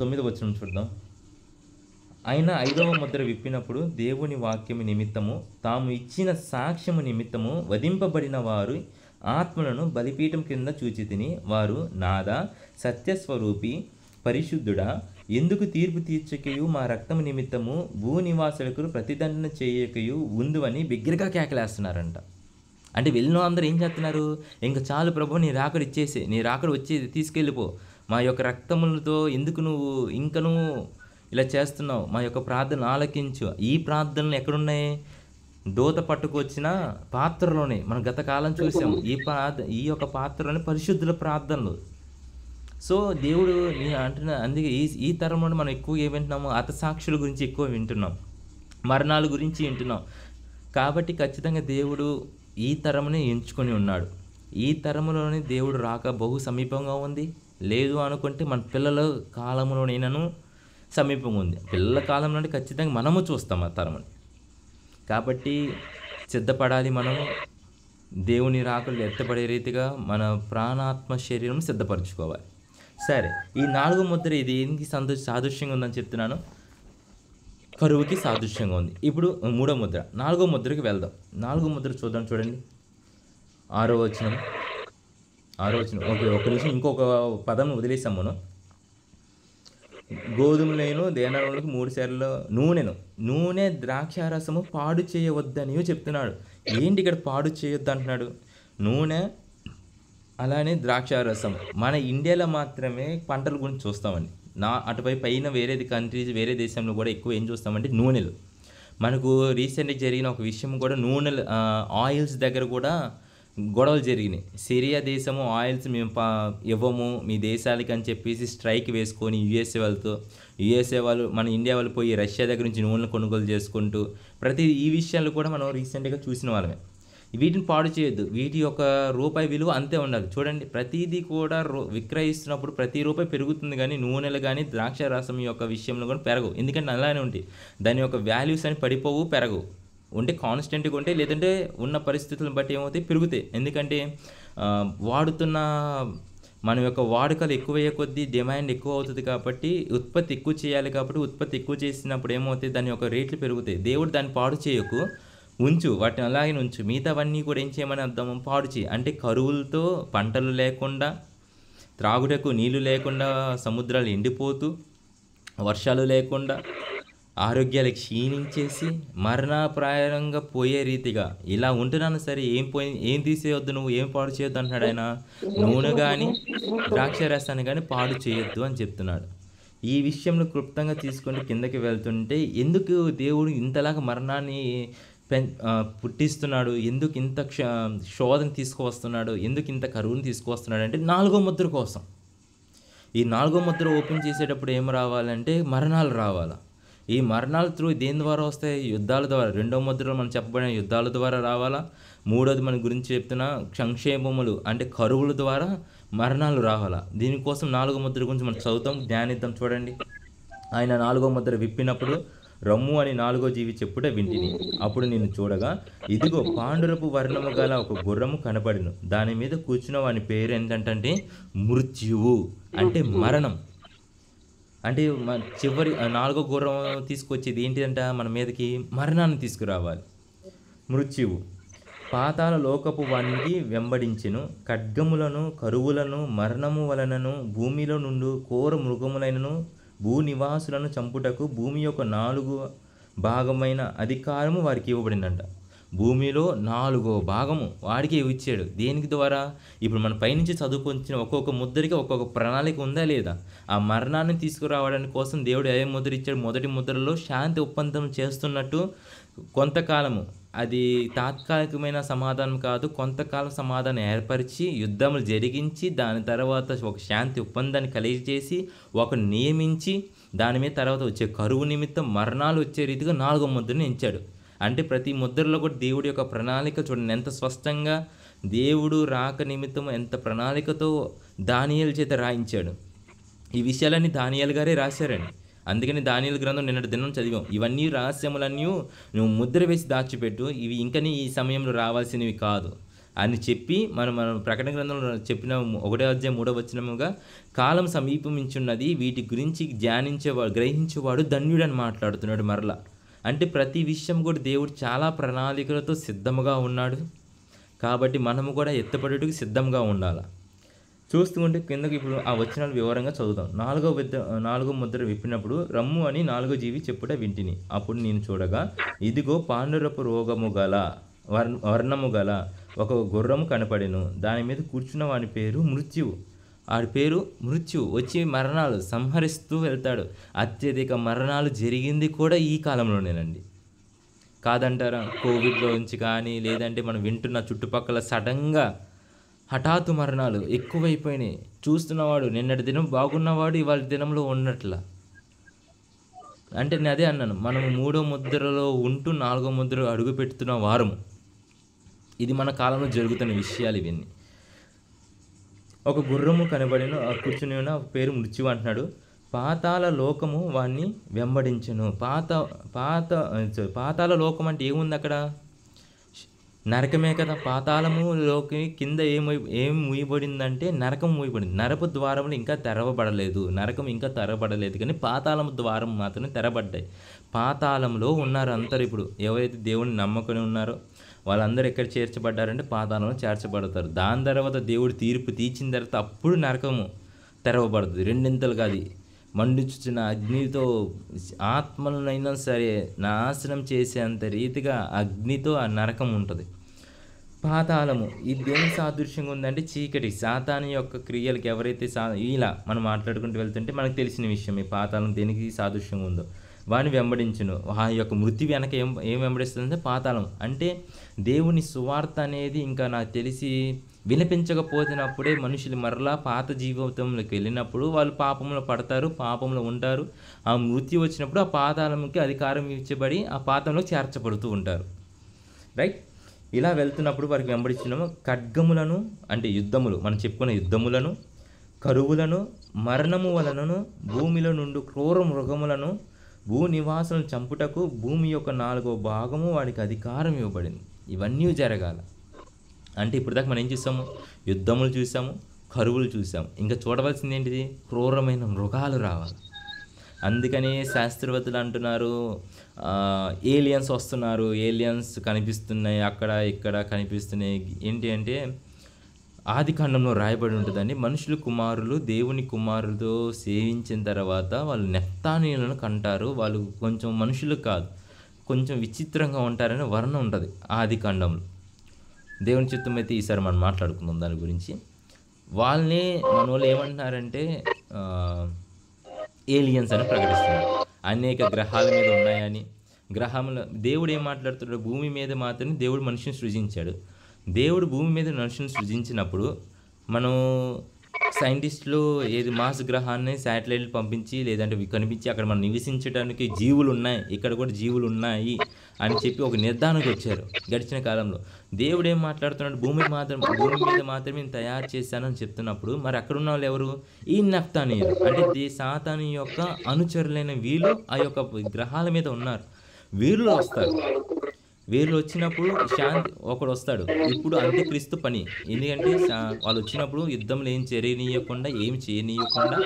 9వ వచనం చూద్దాం. అయినా 5వ ముద్ర విప్పినప్పుడు దేవుని వాక్యము నిమిత్తము తాము ఇచ్చిన సాక్ష్యము నిమిత్తము వధింపబడిన వారు ఆత్మలను బలిపీఠం కింద చూచితిని. వారు నాదా సత్యస్వరూపి పరిశుద్ధుడా, ఎందుకు తీర్పు తీర్చకయు మా రక్తము నిమిత్తము భూనివాసులకు ప్రతిదండన చేయకయు ఉందువని బిగ్గరగా కేకలేస్తున్నారంట. అంటే వెళ్ళిన అందరూ ఏం చేస్తున్నారు? ఇంకా చాలు ప్రభు, నీ రాకడ ఇచ్చేసి, నీ రాకడ వచ్చేది, తీసుకెళ్ళిపో. మా యొక్క రక్తములతో ఎందుకు నువ్వు ఇంకనూ ఇలా చేస్తున్నావు? మా యొక్క ప్రార్థన ఆలకించు. ఈ ప్రార్థనలు ఎక్కడున్నాయి? దూత పట్టుకొచ్చిన పాత్రలోనే మనం గత కాలం చూసాము. ఈ యొక్క పాత్రలోనే పరిశుద్ధుల ప్రార్థనలు. సో దేవుడు అంటున్నా, అందుకే ఈ తరంలో మనం ఎక్కువ ఏం వింటున్నాము? హతసాక్షుల గురించి ఎక్కువ వింటున్నాం, మరణాల గురించి వింటున్నాం. కాబట్టి ఖచ్చితంగా దేవుడు ఈ తరమునే ఎంచుకొని ఉన్నాడు. ఈ తరములోనే దేవుడు రాక బహు సమీపంగా ఉంది. లేదు అనుకుంటే మన పిల్లల కాలంలోనైనాను సమీపంగా ఉంది. పిల్లల కాలంలో అంటే ఖచ్చితంగా మనము చూస్తాం ఆ తరముని. కాబట్టి సిద్ధపడాలి. మనము దేవుని రాకలు ఎత్తపడే రీతిగా మన ప్రాణాత్మ శరీరం సిద్ధపరచుకోవాలి. సరే, ఈ 4వ ముద్ర ఇది ఏంటి సాదృశ్యంగా ఉందని చెప్తున్నాను? కరువుకి సాదృశ్యంగా ఉంది. ఇప్పుడు 3వ ముద్ర, 4వ ముద్రకి వెళ్దాం. 4వ ముద్ర చూద్దాం. చూడండి, 6వ వచనం. ఓకే, ఒక నిమిషం, ఇంకొక పదం వదిలేసాం మనం. గోధుమలను దేనాలకు 3 సార్లు నూనె ద్రాక్షారసము పాడు చేయవద్దని చెప్తున్నాడు. ఏంటి ఇక్కడ పాడు చేయొద్దు అంటున్నాడు? నూనె అలానే ద్రాక్షారసం. మన ఇండియాలో మాత్రమే పంటల గురించి చూస్తామండి. అటుపై పైన వేరే దేశంలో కూడా ఎక్కువ ఏం చూస్తామంటే నూనెలు. మనకు రీసెంట్గా జరిగిన ఒక విషయం కూడా, నూనెలు ఆయిల్స్ దగ్గర కూడా గొడవలు జరిగినాయి. సిరియా దేశము ఆయిల్స్ మేము ఇవ్వము మీ దేశాలకి అని చెప్పేసి స్ట్రైక్ వేసుకొని యుఎస్ఏ వాళ్ళు మన ఇండియా వాళ్ళు పోయి రష్యా దగ్గర నుంచి నూనెలు కొనుగోలు చేసుకుంటూ ఈ విషయాలు కూడా మనం రీసెంట్గా చూసిన వాళ్ళమే. వీటిని పాడు చేయొద్దు. వీటి యొక్క రూపాయి విలువ అంతే ఉండాలి. చూడండి, ప్రతిదీ కూడా విక్రయిస్తున్నప్పుడు ప్రతి రూపాయి పెరుగుతుంది, కానీ నూనెలు కానీ ద్రాక్షారసం యొక్క విషయంలో కూడా పెరగవు. ఎందుకంటే అలానే ఉంటాయి. దాని యొక్క వాల్యూస్ అని పడిపోవు, పెరగవు. ఉంటే కాన్స్టెంట్గా ఉంటాయి, లేదంటే ఉన్న పరిస్థితులను బట్టి ఏమవుతాయి, పెరుగుతాయి. ఎందుకంటే వాడుతున్న మన యొక్క వాడుకలు ఎక్కువయ్యే కొద్దీ డిమాండ్ ఎక్కువ అవుతుంది కాబట్టి ఉత్పత్తి ఎక్కువ చేయాలి కాబట్టి ఉత్పత్తి ఎక్కువ చేసినప్పుడు ఏమవుతాయి, దాని యొక్క రేట్లు పెరుగుతాయి. దేవుడు దాన్ని పాడు చేయకు, ఉంచు, వాటిని అలాగే ఉంచు, మిగతావన్నీ కూడా ఏం చేయమని అర్థం, పాడు చేయి. అంటే కరువులతో పంటలు లేకుండా, త్రాగుటకు నీళ్లు లేకుండా, సముద్రాలు ఎండిపోతూ, వర్షాలు లేకుండా, ఆరోగ్యాలు క్షీణించేసి మరణాప్రాయంగా పోయే రీతిగా ఇలా ఉంటున్నాను. సరే, ఏం తీసేయొద్దు, నువ్వు ఏం పాడు చేయొద్దు అంటున్నాడు ఆయన. నూనె కానీ ద్రాక్ష రసాన్ని కానీ పాడు చేయొద్దు అని చెప్తున్నాడు. ఈ విషయంలో క్లుప్తంగా తీసుకొని కిందకి వెళ్తుంటే ఎందుకు దేవుడు ఇంతలాగా మరణాన్ని పుట్టిస్తున్నాడు, ఎందుకు ఇంత శోధన తీసుకువస్తున్నాడు, ఎందుకు ఇంత కరువుని తీసుకువస్తున్నాడు అంటే 4వ ముద్ర కోసం. ఈ 4వ ముద్ర ఓపెన్ చేసేటప్పుడు ఏం రావాలంటే మరణాలు రావాలా. ఈ మరణాలు దేని ద్వారా వస్తాయి, యుద్ధాల ద్వారా. 2వ ముద్రలో మనం చెప్పబడిన యుద్ధాల ద్వారా రావాలా. 3వది మన గురించి చెప్తున్న సంక్షేమములు అంటే కరువుల ద్వారా మరణాలు రావాలా. దీనికోసం 4వ ముద్ర గురించి మనం చదువుతాం, ధ్యానిద్దాం. చూడండి, ఆయన 4వ ముద్ర విప్పినప్పుడు రమ్ము అని 4వ జీవి చెప్పుట వింటిని. అప్పుడు నేను చూడగా ఇదిగో పాండురపు వర్ణము గల ఒక గుర్రము కనపడిను. దాని మీద కూర్చున్న వాని పేరు ఏంటంటే మృత్యువు, అంటే మరణం. అంటే చివరి 4వ గుర్రం తీసుకొచ్చేది ఏంటిదంట, మన మీదకి మరణాన్ని తీసుకురావాలి. మృత్యువు పాతాళ లోకపు వానికి వెంబడించెను. ఖడ్గములను, కరువులను, మరణము వలనను, భూమిలో నుండి కోర మృగములైనను, భూనివాసులను చంపుటకు భూమి యొక్క 4వ భాగమైన అధికారము వారికి ఇవ్వబడిందంట. భూమిలో 4వ భాగము వాడికి ఇచ్చాడు. దేనికి ద్వారా? ఇప్పుడు మన పైనుంచి చదువుకొచ్చిన ఒక్కొక్క ముద్రకి ఒక్కొక్క ప్రణాళిక ఉందా లేదా? ఆ మరణాన్ని తీసుకురావడానికి కోసం దేవుడు ఏ ముద్ర ఇచ్చాడు? మొదటి ముద్రలో శాంతి ఒప్పందం చేస్తున్నట్టు కొంతకాలము, అది తాత్కాలికమైన సమాధానం కాదు, కొంతకాలం సమాధానం ఏర్పరిచి యుద్ధములు జరిగించి దాని తర్వాత ఒక శాంతి ఒప్పందాన్ని కలిగజేసి ఒక నియమించి దాని మీద తర్వాత వచ్చే కరువు నిమిత్తం మరణాలు వచ్చే రీతిగా 4వ ముద్రని ఎంచాడు. అంటే ప్రతి ముద్రలో కూడా దేవుడి యొక్క ప్రణాళిక చూడండి ఎంత స్పష్టంగా, దేవుడు రాక నిమిత్తం ఎంత ప్రణాళికతో దానియేలు చేత రాయించాడు. ఈ విషయాలన్నీ దానియేలు గారే రాశారండి. అందుకని దానియేలు గ్రంథం నిన్నటి దినం చదివాం. ఇవన్నీ రహస్యములన్నీ నువ్వు ముద్ర వేసి దాచిపెట్టు, ఇవి ఇంకని ఈ సమయంలో రావాల్సినవి కాదు అని చెప్పి మనం ప్రకటన గ్రంథంలో చెప్పిన 1వ అధ్యాయం 3వ వచనముగా కాలం సమీపమించున్నది, వీటి గురించి ధ్యానించేవాడు, గ్రహించేవాడు ధన్యుడని మాట్లాడుతున్నాడు మరలా. అంటే ప్రతి విషయం కూడా దేవుడు చాలా ప్రణాళికలతో సిద్ధముగా ఉన్నాడు. కాబట్టి మనము కూడా ఎత్తపడేటికి సిద్ధంగా ఉండాలి. చూస్తూ ఉంటే కిందకి ఇప్పుడు ఆ వచనాలు వివరంగా చదువుతాం. 4వ ముద్ర విప్పినప్పుడు రమ్ము అని 4వ జీవి చెప్పుట వింటిని. అప్పుడు నేను చూడగా ఇదిగో పాండురపు రోగము గల వర్ణము గల ఒక గుర్రము కనపడెను. దాని మీద కూర్చున్న వాని పేరు మృత్యువు. ఆడి పేరు మృత్యువు. వచ్చి మరణాలు సంహరిస్తూ వెళ్తాడు. అత్యధిక మరణాలు జరిగింది కూడా ఈ కాలంలోనేనండి. కాదంటారా? కోవిడ్లో నుంచి కానీ లేదంటే మనం వింటున్న చుట్టుపక్కల సడన్గా హఠాత్తు మరణాలు ఎక్కువైపోయినాయి. చూస్తున్నవాడు నిన్నటి దినం బాగున్నవాడు ఇవాళ దినంలో ఉన్నట్ల. అంటే నేను అదే అన్నాను, మనము 3వ ముద్రలో ఉంటూ 4వ ముద్ర అడుగు పెడుతున్న వారము. ఇది మన కాలంలో జరుగుతున్న విషయాలు ఇవన్నీ. ఒక గుర్రము కనబడిన కూర్చుని ఉన్న పేరు మృత్యువు అంటున్నాడు. పాతాళ లోకము వాణ్ణి వెంబడించెను. పాతాళ లోకం అంటే ఏముంది అక్కడ? నరకమే కదా. పాతాళములోకి కింద ఏం మూయబడిందంటే నరకం మూయబడింది. నరపు ద్వారములు ఇంకా తెరవబడలేదు, నరకం ఇంకా తెరవబడలేదు, కానీ పాతాళం ద్వారం మాత్రమే తెరబడ్డాయి. పాతాళంలో ఉన్నారు అందరు. ఇప్పుడు ఎవరైతే దేవుడిని నమ్మకొని ఉన్నారో వాళ్ళందరూ ఎక్కడ చేర్చబడ్డారంటే పాతాళంలో చేర్చబడతారు. దాని తర్వాత దేవుడు తీర్పు తీర్చిన తర్వాత అప్పుడు నరకము తెరవబడుతుంది. రెండింతలుగా అది మండుచున్న అగ్నితో ఆత్మలనైనా సరే నాశనం చేసేంత రీతిగా అగ్నితో ఆ నరకం ఉంటుంది. పాతాళము ఇది దేనికి సాదృశ్యంగా ఉందంటే చీకటి, సాతాను యొక్క క్రియలకు ఎవరైతే ఇలా మనం మాట్లాడుకుంటూ వెళ్తుంటే మనకు తెలిసిన విషయం ఈ పాతాళం దేనికి సాదృశ్యంగా ఉందో. వాడిని వెంబడించును. ఆ యొక్క మృతి వెనక ఏం వెంబడిస్తుందంటే పాతాళం. అంటే దేవుని సువార్త అనేది ఇంకా నాకు తెలిసి వినిపించకపోతున్నప్పుడే మనుషులు మరలా పాత జీవితంలోకి వెళ్ళినప్పుడు వాళ్ళు పాపంలో పడతారు, పాపంలో ఉంటారు. ఆ మృతి వచ్చినప్పుడు ఆ పాతాళంకి అధికారం ఇచ్చబడి ఆ పాతంలో చేర్చబడుతూ ఉంటారు. రైట్? ఇలా వెళ్తున్నప్పుడు వారికి వెంబడించినాము. ఖడ్గములను అంటే యుద్ధములు, మనం చెప్పుకున్న యుద్ధములను, కరువులను, మరణము వలనను, భూమిలో నుండి క్రూర మృగములను, భూనివాసులను చంపుటకు భూమి యొక్క 4వ భాగము వాడికి అధికారం ఇవ్వబడింది. ఇవన్నీ జరగాల. అంటే ఇప్పుడు దాకా మనం ఏం చూసాము? యుద్ధములు చూసాము, కరువులు చూసాం. ఇంకా చూడవలసింది ఏంటిది? క్రూరమైన మృగాలు రావాలి. అందుకని శాస్త్రవేత్తలు అంటున్నారు, ఏలియన్స్ వస్తున్నారు, ఏలియన్స్ కనిపిస్తున్నాయి, అక్కడ ఇక్కడ కనిపిస్తున్నాయి. ఏంటి అంటే ఆది కాండంలో రాయబడి ఉంటుందండి, మనుషుల కుమారులు దేవుని కుమారులతో సేవించిన తర్వాత వాళ్ళు నెఫ్తానీయులను కంటారు, వాళ్ళు కొంచెం మనుషులు కాదు, కొంచెం విచిత్రంగా ఉంటారని వర్ణన ఉంటుంది ఆది కాండంలో. దేవుని చిత్తం అయితే ఈసారి మనం మాట్లాడుకుందాం దాని గురించి. వాళ్ళని మన వాళ్ళు ఏమంటున్నారంటే ఏలియన్స్ అని ప్రకటిస్తున్నారు. అనేక గ్రహాల మీద ఉన్నాయని. గ్రహంలో దేవుడు ఏం మాట్లాడుతున్నాడు? భూమి మీద మాత్రమే దేవుడు మనిషిని సృజించాడు. దేవుడు భూమి మీద మనిషిని సృజించినప్పుడు మనం సైంటిస్టులు ఏది మార్స్ గ్రహాన్ని శాటిలైట్లు పంపించి లేదంటే కనిపించి అక్కడ మనం నివసించడానికి జీవులు ఉన్నాయి, ఇక్కడ కూడా జీవులు ఉన్నాయి అని చెప్పి ఒక నిర్ధారణకు వచ్చారు గడిచిన కాలంలో. దేవుడు ఏం మాట్లాడుతున్నాడు? భూమి మీద మాత్రమే నేను తయారు చేశానని చెప్తున్నప్పుడు మరి అక్కడ ఉన్న వాళ్ళు ఎవరు? ఈ నఫ్తానీయులు, అంటే సాతాను యొక్క అనుచరులైన వీళ్ళు ఆ యొక్క గ్రహాల మీద ఉన్నారు. వీళ్ళు వస్తారు. వీళ్ళు వచ్చినప్పుడు శాంతి ఒకడు వస్తాడు. ఇప్పుడు అంత్యక్రీస్తు పని. ఎందుకంటే వాళ్ళు వచ్చినప్పుడు యుద్ధంలో ఏం చేయనీయకుండా ఏం చేయనీయకుండా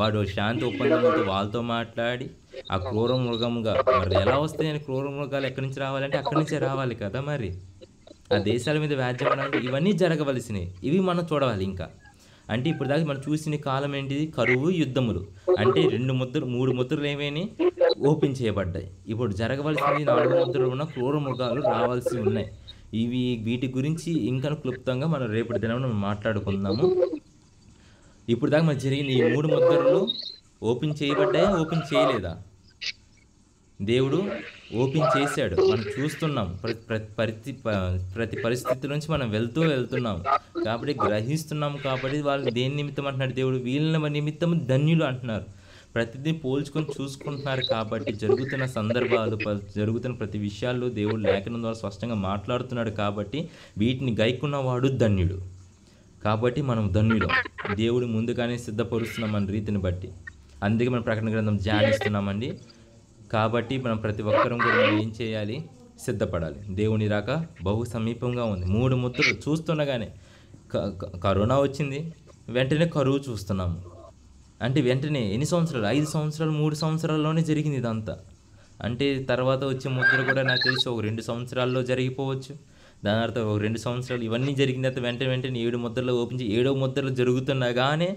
వాడు శాంతి ఒప్పందంతో వాళ్ళతో మాట్లాడి ఆ క్రూర మృగముగా, మరి ఎలా వస్తాయని క్రూర మృగాలు ఎక్కడి నుంచి రావాలంటే అక్కడి నుంచే రావాలి కదా. మరి ఆ దేశాల మీద వ్యాజ్యం ఇవన్నీ జరగవలసినవి. ఇవి మనం చూడవాలి. ఇంకా అంటే ఇప్పుడు దాకా మనం చూసిన కాలం ఏంటిది? కరువు, యుద్ధములు. అంటే 3 ముద్రలు ఏమైనా ఓపెన్ చేయబడ్డాయి. ఇప్పుడు జరగవలసింది 4 ముద్రలు ఉన్న క్రూర మృగాలు రావాల్సి ఉన్నాయి. వీటి గురించి ఇంకా క్లుప్తంగా మనం రేపటి దినం మాట్లాడుకుందాము. ఇప్పుడు దాకా మనకు జరిగిన ఈ 3 ముద్రలు ఓపెన్ చేయబడ్డాయా, ఓపెన్ చేయలేదా? దేవుడు ఓపెన్ చేశాడు, మనం చూస్తున్నాం. ప్రతి పరిస్థితి నుంచి మనం వెళ్తున్నాం కాబట్టి గ్రహిస్తున్నాం. కాబట్టి వాళ్ళు దేని నిమిత్తం అంటున్నాడు దేవుడు? వీళ్ళ నిమిత్తం ధన్యులు అంటున్నారు. ప్రతిదీ పోల్చుకొని చూసుకుంటున్నారు. కాబట్టి జరుగుతున్న సందర్భాలు, జరుగుతున్న ప్రతి విషయాల్లో దేవుడు లేఖనం ద్వారా స్పష్టంగా మాట్లాడుతున్నాడు. కాబట్టి వీటిని గైకున్నవాడు ధన్యుడు. కాబట్టి మనం ధన్యుడు. దేవుడు ముందుగానే సిద్ధపరుస్తున్నాం మన రీతిని బట్టి. అందుకే మనం ప్రకటన గ్రంథం ధ్యానిస్తున్నామండి. కాబట్టి మనం ప్రతి ఒక్కరం కూడా మనం ఏం చేయాలి? సిద్ధపడాలి. దేవుని రాక బహు సమీపంగా ఉంది. 3 ముద్రలు చూస్తుండగానే కరోనా వచ్చింది, వెంటనే కరువు చూస్తున్నాము. అంటే వెంటనే ఎన్ని సంవత్సరాలు? 5 సంవత్సరాలు 3 సంవత్సరాల్లోనే జరిగింది ఇదంతా. అంటే తర్వాత వచ్చే ముద్ర కూడా నాకు తెలిసి ఒక 2 సంవత్సరాల్లో జరిగిపోవచ్చు. దాని అర్థం ఒక 2 సంవత్సరాలు ఇవన్నీ జరిగిన తర్వాత వెంటనే 7 ముద్రలు ఓపెన్ చేసి 7వ ముద్రలు జరుగుతుండగానే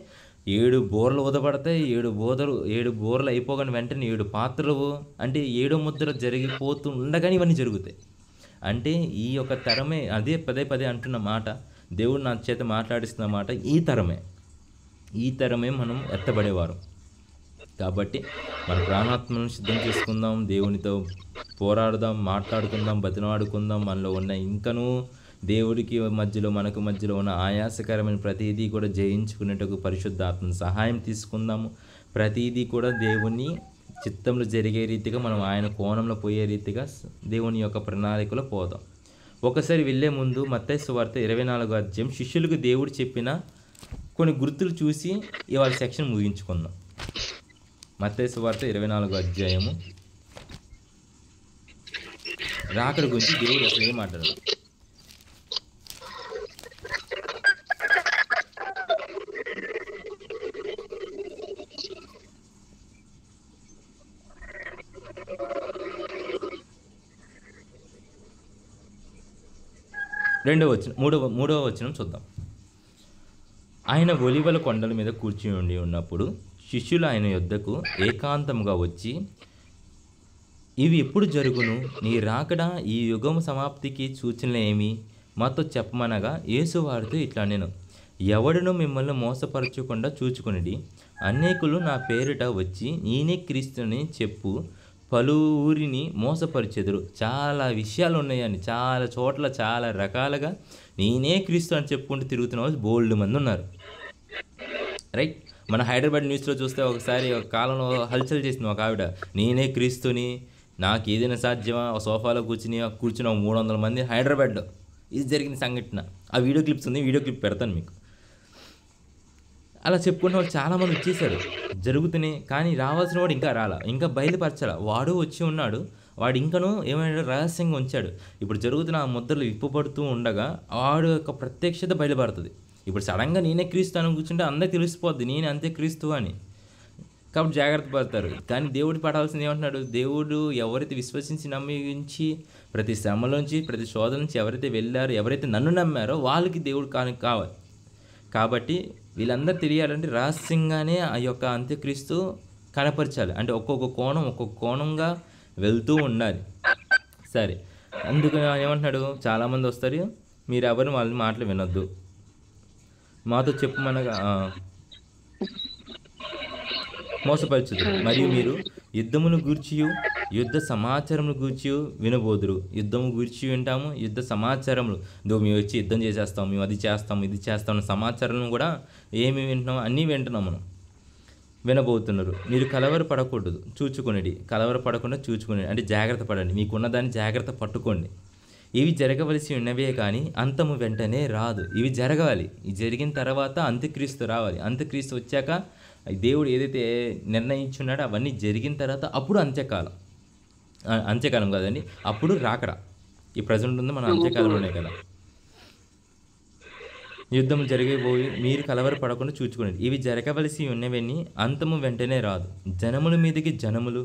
7 బోర్లు ఊదబడతాయి. 7 బోర్లు అయిపోగానే వెంటనే 7 పాత్రలు, అంటే 7వ ముద్ర జరిగిపోతూ ఉండగానే ఇవన్నీ జరుగుతాయి. అంటే ఈ యొక్క తరమే, అదే పదే అంటున్న మాట, దేవుడు నా చేత మాట్లాడిస్తున్న మాట, ఈ తరమే మనం ఎత్తబడేవారు. కాబట్టి మన ప్రాణాత్మను సిద్ధం చేసుకుందాం, దేవునితో పోరాడుదాం, మాట్లాడుకుందాం, బతిమాడుకుందాం. మనలో ఉన్న ఇంకనూ దేవుడికి మధ్యలో మనకు మధ్యలో ఉన్న ఆయాసకరమైన ప్రతిదీ కూడా జయించుకునేటకు పరిశుద్ధాత్మ సహాయం తీసుకుందాము. ప్రతిదీ కూడా దేవుని చిత్తంలో జరిగే రీతిగా, మనం ఆయన కోణంలో పోయే రీతిగా దేవుని యొక్క ప్రణాళికలో పోదాం. ఒకసారి వెళ్ళే ముందు మత్తయి సువార్త 24వ అధ్యాయం శిష్యులకు దేవుడు చెప్పిన కొన్ని గుర్తులు చూసి ఇవాళ సెక్షన్ ముగించుకుందాం. మత్తయి సువార్త 24వ అధ్యాయము రాకడ గురించి దేవుడు అసలు ఏం మాట్లాడారు? మూడవ వచనం చూద్దాం. ఆయన ఒలీవల కొండల మీద కూర్చుని ఉన్నప్పుడు శిష్యులు ఆయన యొద్దకు ఏకాంతముగా వచ్చి, ఇవి ఎప్పుడు జరుగును? నీ రాకడ ఈ యుగము సమాప్తికి సూచనలు ఏమి? మాతో చెప్పమనగా యేసు వారితో ఇట్లా నేను, ఎవడును మిమ్మల్ని మోసపరచకుండా చూచుకొనిడి. అనేకులు నా పేరిట వచ్చి నేనే క్రీస్తుని చెప్పు పలువురిని మోసపరిచెదరు. చాలా విషయాలు ఉన్నాయని, చాలా చోట్ల చాలా రకాలుగా నేనే క్రీస్తు అని చెప్పుకుంటూ తిరుగుతున్న వాళ్ళు బోల్డ్ మంది ఉన్నారు. రైట్. మన హైదరాబాద్ న్యూస్లో చూస్తే ఒకసారి ఒక కాలంలో హల్చల్ చేసింది ఒక ఆవిడ, నేనే క్రీస్తుని, నాకు ఏదైనా సాధ్యమా, ఒక సోఫాలో కూర్చుని 300 మంది హైదరాబాద్లో. ఇది జరిగిన సంఘటన. ఆ వీడియో క్లిప్స్ ఉంది, వీడియో క్లిప్ పెడతాను మీకు. అలా చెప్పుకున్న వాళ్ళు చాలామంది వచ్చేసారు, జరుగుతున్నాయి. కానీ రావాల్సిన వాడు ఇంకా ఇంకా బయలుపరచాల. వాడు వచ్చి ఉన్నాడు, వాడు ఇంకనూ ఏమైనా రహస్యంగా ఉంచాడు. ఇప్పుడు జరుగుతున్న ఆ ముద్రలు విప్పుపడుతూ ఉండగా వాడు యొక్క ప్రత్యక్షత బయలుపడుతుంది. ఇప్పుడు సడన్గా నేనే క్రీస్తు అని కూర్చుంటే అందరికి తెలిసిపోద్ది నేను అంతే క్రీస్తు అని. కాబట్టి జాగ్రత్త పడతారు. కానీ దేవుడు పడాల్సింది ఏమంటున్నాడు, దేవుడు ఎవరైతే విశ్వసించి నమ్మించి ప్రతి శ్రమలోంచి ప్రతి శోధన నుంచి ఎవరైతే వెళ్ళారో, ఎవరైతే నన్ను నమ్మారో వాళ్ళకి దేవుడు కావాలి. కాబట్టి వీళ్ళందరూ తెలియాలంటే రహస్యంగానే ఆ యొక్క అంత్యక్రీస్తు కనపరచాలి. అంటే ఒక్కొక్క కోణంగా వెళ్తూ ఉండాలి. సరే, అందుకు ఏమంటున్నాడు, చాలామంది వస్తారు, మీరు ఎవరు వాళ్ళ మాటలు వినొద్దు, మాతో చెప్పమనగా మోసపరచుదు. మరియు మీరు యుద్ధమును గూర్చియు యుద్ధ సమాచారమును గూర్చి వినబోదురు. యుద్ధము గూర్చి వింటాము, యుద్ధ సమాచారములు మేము వచ్చి యుద్ధం చేసేస్తాం, మేము అది చేస్తాం ఇది చేస్తాం సమాచారం కూడా ఏమి వింటున్నాం అన్నీ వింటున్నాం మనం, వినబోతున్నారు. మీరు కలవరపడకూడదు, కలవరపడకుండా చూచుకునేది అంటే జాగ్రత్త పడండి, మీకున్నదాన్ని జాగ్రత్త పట్టుకోండి. ఇవి జరగవలసి ఉన్నవే కానీ అంతము వెంటనే రాదు. ఇవి జరగాలి, ఇవి జరిగిన తర్వాత అంత్యక్రీస్తు రావాలి. అంత్యక్రీస్తు వచ్చాక దేవుడు ఏదైతే నిర్ణయించున్నాడో అవన్నీ జరిగిన తర్వాత అప్పుడు అంత్యకాలం కాదండి, అప్పుడు రాకడా. ఈ ప్రజెంట్ ఉంది మన అంత్యకాలంలోనే కదా. యుద్ధం జరిగిపోయి మీరు కలవరపడకుండా చూచుకునేది. ఇవి జరగవలసి ఉన్నవన్నీ అంతము వెంటనే రాదు. జనముల మీదకి జనములు,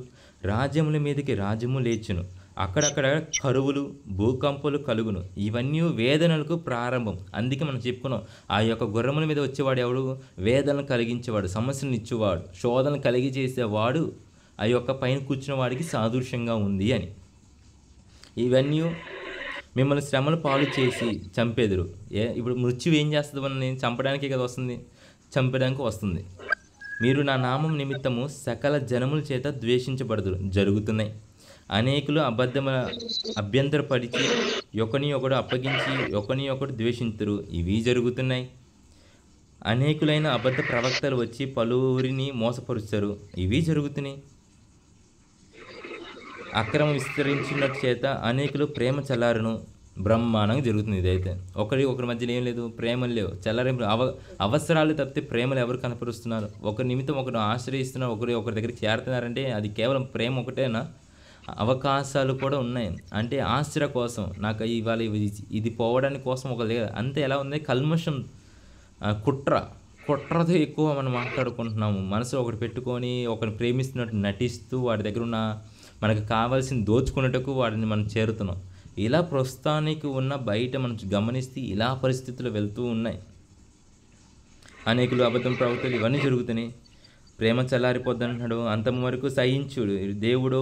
రాజ్యముల మీదకి రాజ్యము లేచును. అక్కడక్కడ కరువులు, భూకంపాలు కలుగును. ఇవన్నీ వేదనలకు ప్రారంభం. అందుకే మనం చెప్పుకున్నాం, ఆ యొక్క గుర్రముల మీద వచ్చేవాడు ఎవడు, వేదనలు కలిగించేవాడు, సమస్యలను ఇచ్చేవాడు, శోధనలు కలిగి చేసేవాడు ఆ యొక్క పైన కూర్చున్న వాడికి సాదృశ్యంగా ఉంది అని. ఇవన్నీ మిమ్మల్ని శ్రమలు పాలు చేసి చంపేదురు. ఇప్పుడు మృత్యువు ఏం చేస్తుంది, మనల్ని చంపడానికే కదా వస్తుంది, చంపడానికి వస్తుంది. మీరు నా నామం నిమిత్తము సకల జనముల చేత ద్వేషించబడుదురు. జరుగుతున్నాయి. అనేకులు అభ్యంతరపరిచి ఒకని ఒకడు అప్పగించి ఒకని ఒకడు ద్వేషింతురు. ఇవి జరుగుతున్నాయి. అనేకులైన అబద్ధ ప్రవక్తలు వచ్చి పలువురిని మోసపరుస్తారు. ఇవి జరుగుతున్నాయి. అక్రమం విస్తరించిన చేత అనేకులు ప్రేమ చల్లారును. బ్రహ్మాండంగా జరుగుతుంది. ఇదైతే ఒకరి మధ్యలో ఏం లేదు, ప్రేమలు లేవు, చల్లారింపు. అవసరాలు తప్పితే ప్రేమలు ఎవరు కనపరుస్తున్నారు? ఒకరి నిమిత్తం ఒకరు ఆశ్రయిస్తున్నారు, ఒకరి దగ్గరికి చేరుతున్నారంటే అది కేవలం ప్రేమ ఒకటేనా? అవకాశాలు కూడా ఉన్నాయి. అంటే ఆశ్రయ కోసం, నాకు ఇవాళ ఇది పోవడానికి కోసం ఒక లేదు. అంతే. ఎలా ఉంది, కల్మషం, కుట్రతో ఎక్కువ మనం మాట్లాడుకుంటున్నాము. మనసులో ఒకటి పెట్టుకొని ఒకరిని ప్రేమిస్తున్నట్టు నటిస్తూ వాడి దగ్గర ఉన్న మనకు కావాల్సింది దోచుకున్నట్టుకు వాడిని మనం చేరుతున్నాం. ఇలా ప్రస్తుతానికి ఉన్న బయట మనం గమనిస్తే ఇలా పరిస్థితులు వెళ్తూ ఉన్నాయి. అనేకులు అబద్ధం ప్రవక్తలు ఇవన్నీ జరుగుతున్నాయి. ప్రేమ చల్లారిపోద్ది అంటున్నాడు. అంతం వరకు సహించుడు. దేవుడు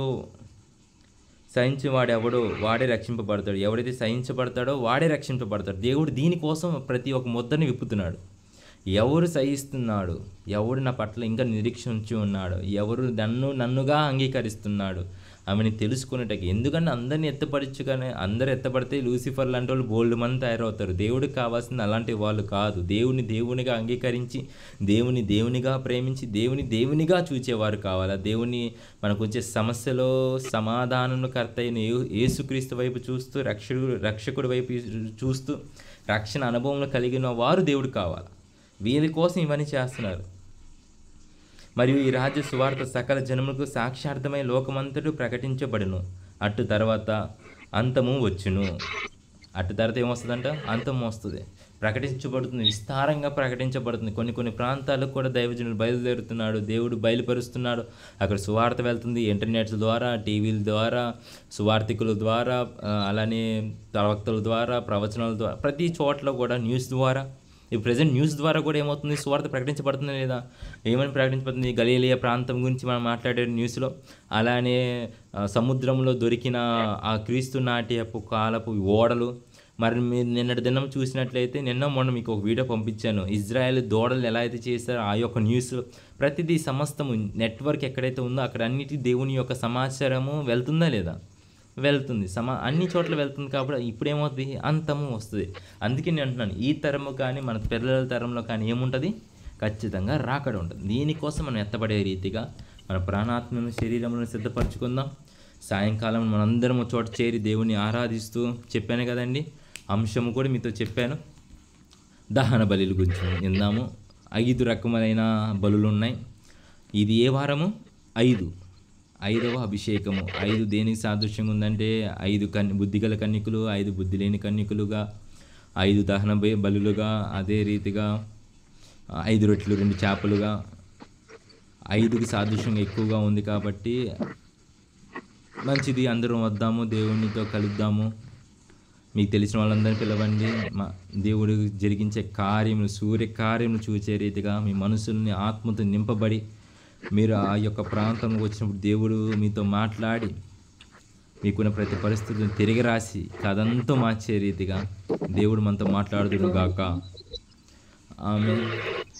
సహించేవాడు ఎవడో వాడే రక్షింపబడతాడు. ఎవడైతే సహించబడతాడో వాడే రక్షింపబడతాడు. దేవుడు దీనికోసం ప్రతి ఒక్క ముద్దని విప్పుతున్నాడు. ఎవరు సహిస్తున్నాడు, ఎవడు నా పట్ల ఇంకా నిరీక్షణ ఉంచి ఉన్నాడు, ఎవరు నన్నుగా అంగీకరిస్తున్నాడు ఆమెని తెలుసుకునేటకి. ఎందుకంటే అందరినీ ఎత్తపరచుగానే, అందరు ఎత్తపడితే లూసిఫర్ లాంటి వాళ్ళు బోల్డ్ మంది తయారవుతారు. దేవుడికి కావాల్సింది అలాంటి వాళ్ళు కాదు. దేవునిగా అంగీకరించి, దేవునిగా ప్రేమించి, దేవునిగా చూచేవారు కావాలా. దేవుని మనకు వచ్చే సమస్యలో సమాధానకర్త అయిన యేసుక్రీస్తు వైపు చూస్తూ, రక్షకుడి వైపు చూస్తూ రక్షణ అనుభవంలో కలిగిన వారు దేవుడు కావాలి. వీరి కోసం ఇవన్నీ చేస్తున్నారు. మరియు ఈ రాజ్య సువార్త సకల జనములకు సాక్షార్థమై లోకమంతటూ ప్రకటించబడును. అటు తర్వాత అంతము వచ్చును. అటు తర్వాత ఏమొస్తుందంట, అంతము వస్తుంది. ప్రకటించబడుతుంది, విస్తారంగా ప్రకటించబడుతుంది. కొన్ని ప్రాంతాలకు కూడా దైవజనులు బయలుదేరుతున్నాడు, దేవుడు బయలుపరుస్తున్నాడు. అక్కడ సువార్త వెళ్తుంది. ఇంటర్నెట్స్ ద్వారా, టీవీల ద్వారా, సువార్థికుల ద్వారా, అలానే ప్రవక్తల ద్వారా, ప్రవచనాల ద్వారా, ప్రతి చోట్ల కూడా న్యూస్ ద్వారా, ఈ ప్రజెంట్ న్యూస్ ద్వారా కూడా ఏమవుతుంది, సువార్త ప్రకటించబడుతుంది లేదా? ఏమని ప్రకటించబడుతుంది? గలీలియా ప్రాంతం గురించి మనం మాట్లాడే న్యూస్లో. అలానే సముద్రంలో దొరికిన ఆ క్రీస్తు నాట్యపు కాలపు ఓడలు. మరి మీరు నిన్నటి దినం చూసినట్లయితే, మొన్న మీకు ఒక వీడియో పంపించాను. ఇజ్రాయెల్ దోడలు ఎలా అయితే చేశారో ఆ యొక్క న్యూస్. ప్రతిదీ సమస్తము నెట్వర్క్ ఎక్కడైతే ఉందో అక్కడ అన్నిటి దేవుని యొక్క సమాచారము వెళ్తుందా లేదా? వెళ్తుంది. అన్ని చోట్ల వెళ్తుంది. కాబట్టి ఇప్పుడు ఏమవుతుంది, అంతము వస్తుంది. అందుకే నేను అంటున్నాను, ఈ తరము కానీ మన పిల్లల తరంలో కానీ ఏముంటుంది, ఖచ్చితంగా రాకడ ఉంటుంది. దీనికోసం మనం ఎత్తబడే రీతిగా మన ప్రాణాత్మను శరీరములను సిద్ధపరచుకుందాం. సాయంకాలం మనందరం చోట చేరి దేవుని ఆరాధిస్తూ, చెప్పాను కదండి, అంశము కూడా మీతో చెప్పాను, దహన బలుల గురించి విందాము. 5 రకములైన బలులు ఉన్నాయి. ఇది ఏ వారము? 5వ అభిషేకము. 5 దేనికి సాదృశ్యంగా ఉందంటే 5 బుద్ధిగల కన్యకులు, 5 బుద్ధి లేని కన్యకులుగా, 5 దహన బలులుగా, అదే రీతిగా 5 రొట్టెలు 2 చేపలుగా, 5కి సాదృశ్యంగా ఎక్కువగా ఉంది కాబట్టి మంచిది, అందరం వద్దాము, దేవునితో కలుద్దాము, మీకు తెలిసిన వాళ్ళందరినీ పిలవండి, మా దేవుడు జరిగించే కార్యములు, సూర్యకార్యములు చూసే రీతిగా మీ మనసుల్ని ఆత్మతో నింపబడి మీరు ఆ యొక్క ప్రాంతంలో వచ్చినప్పుడు దేవుడు మీతో మాట్లాడి మీకున్న ప్రతి పరిస్థితులను తిరిగి రాసి కథంతా మార్చే రీతిగా దేవుడు మనతో మాట్లాడుదుడు గాక. ఆమె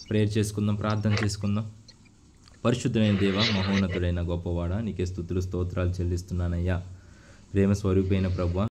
ప్రేయర్ చేసుకుందాం, ప్రార్థన చేసుకుందాం. పరిశుద్ధమైన దేవ, మహోన్నతుడైన గొప్పవాడ, నీకే స్తుతులు స్తోత్రాలు చెల్లిస్తున్నానయ్యా. ప్రేమ స్వరూపైన ప్రభువా,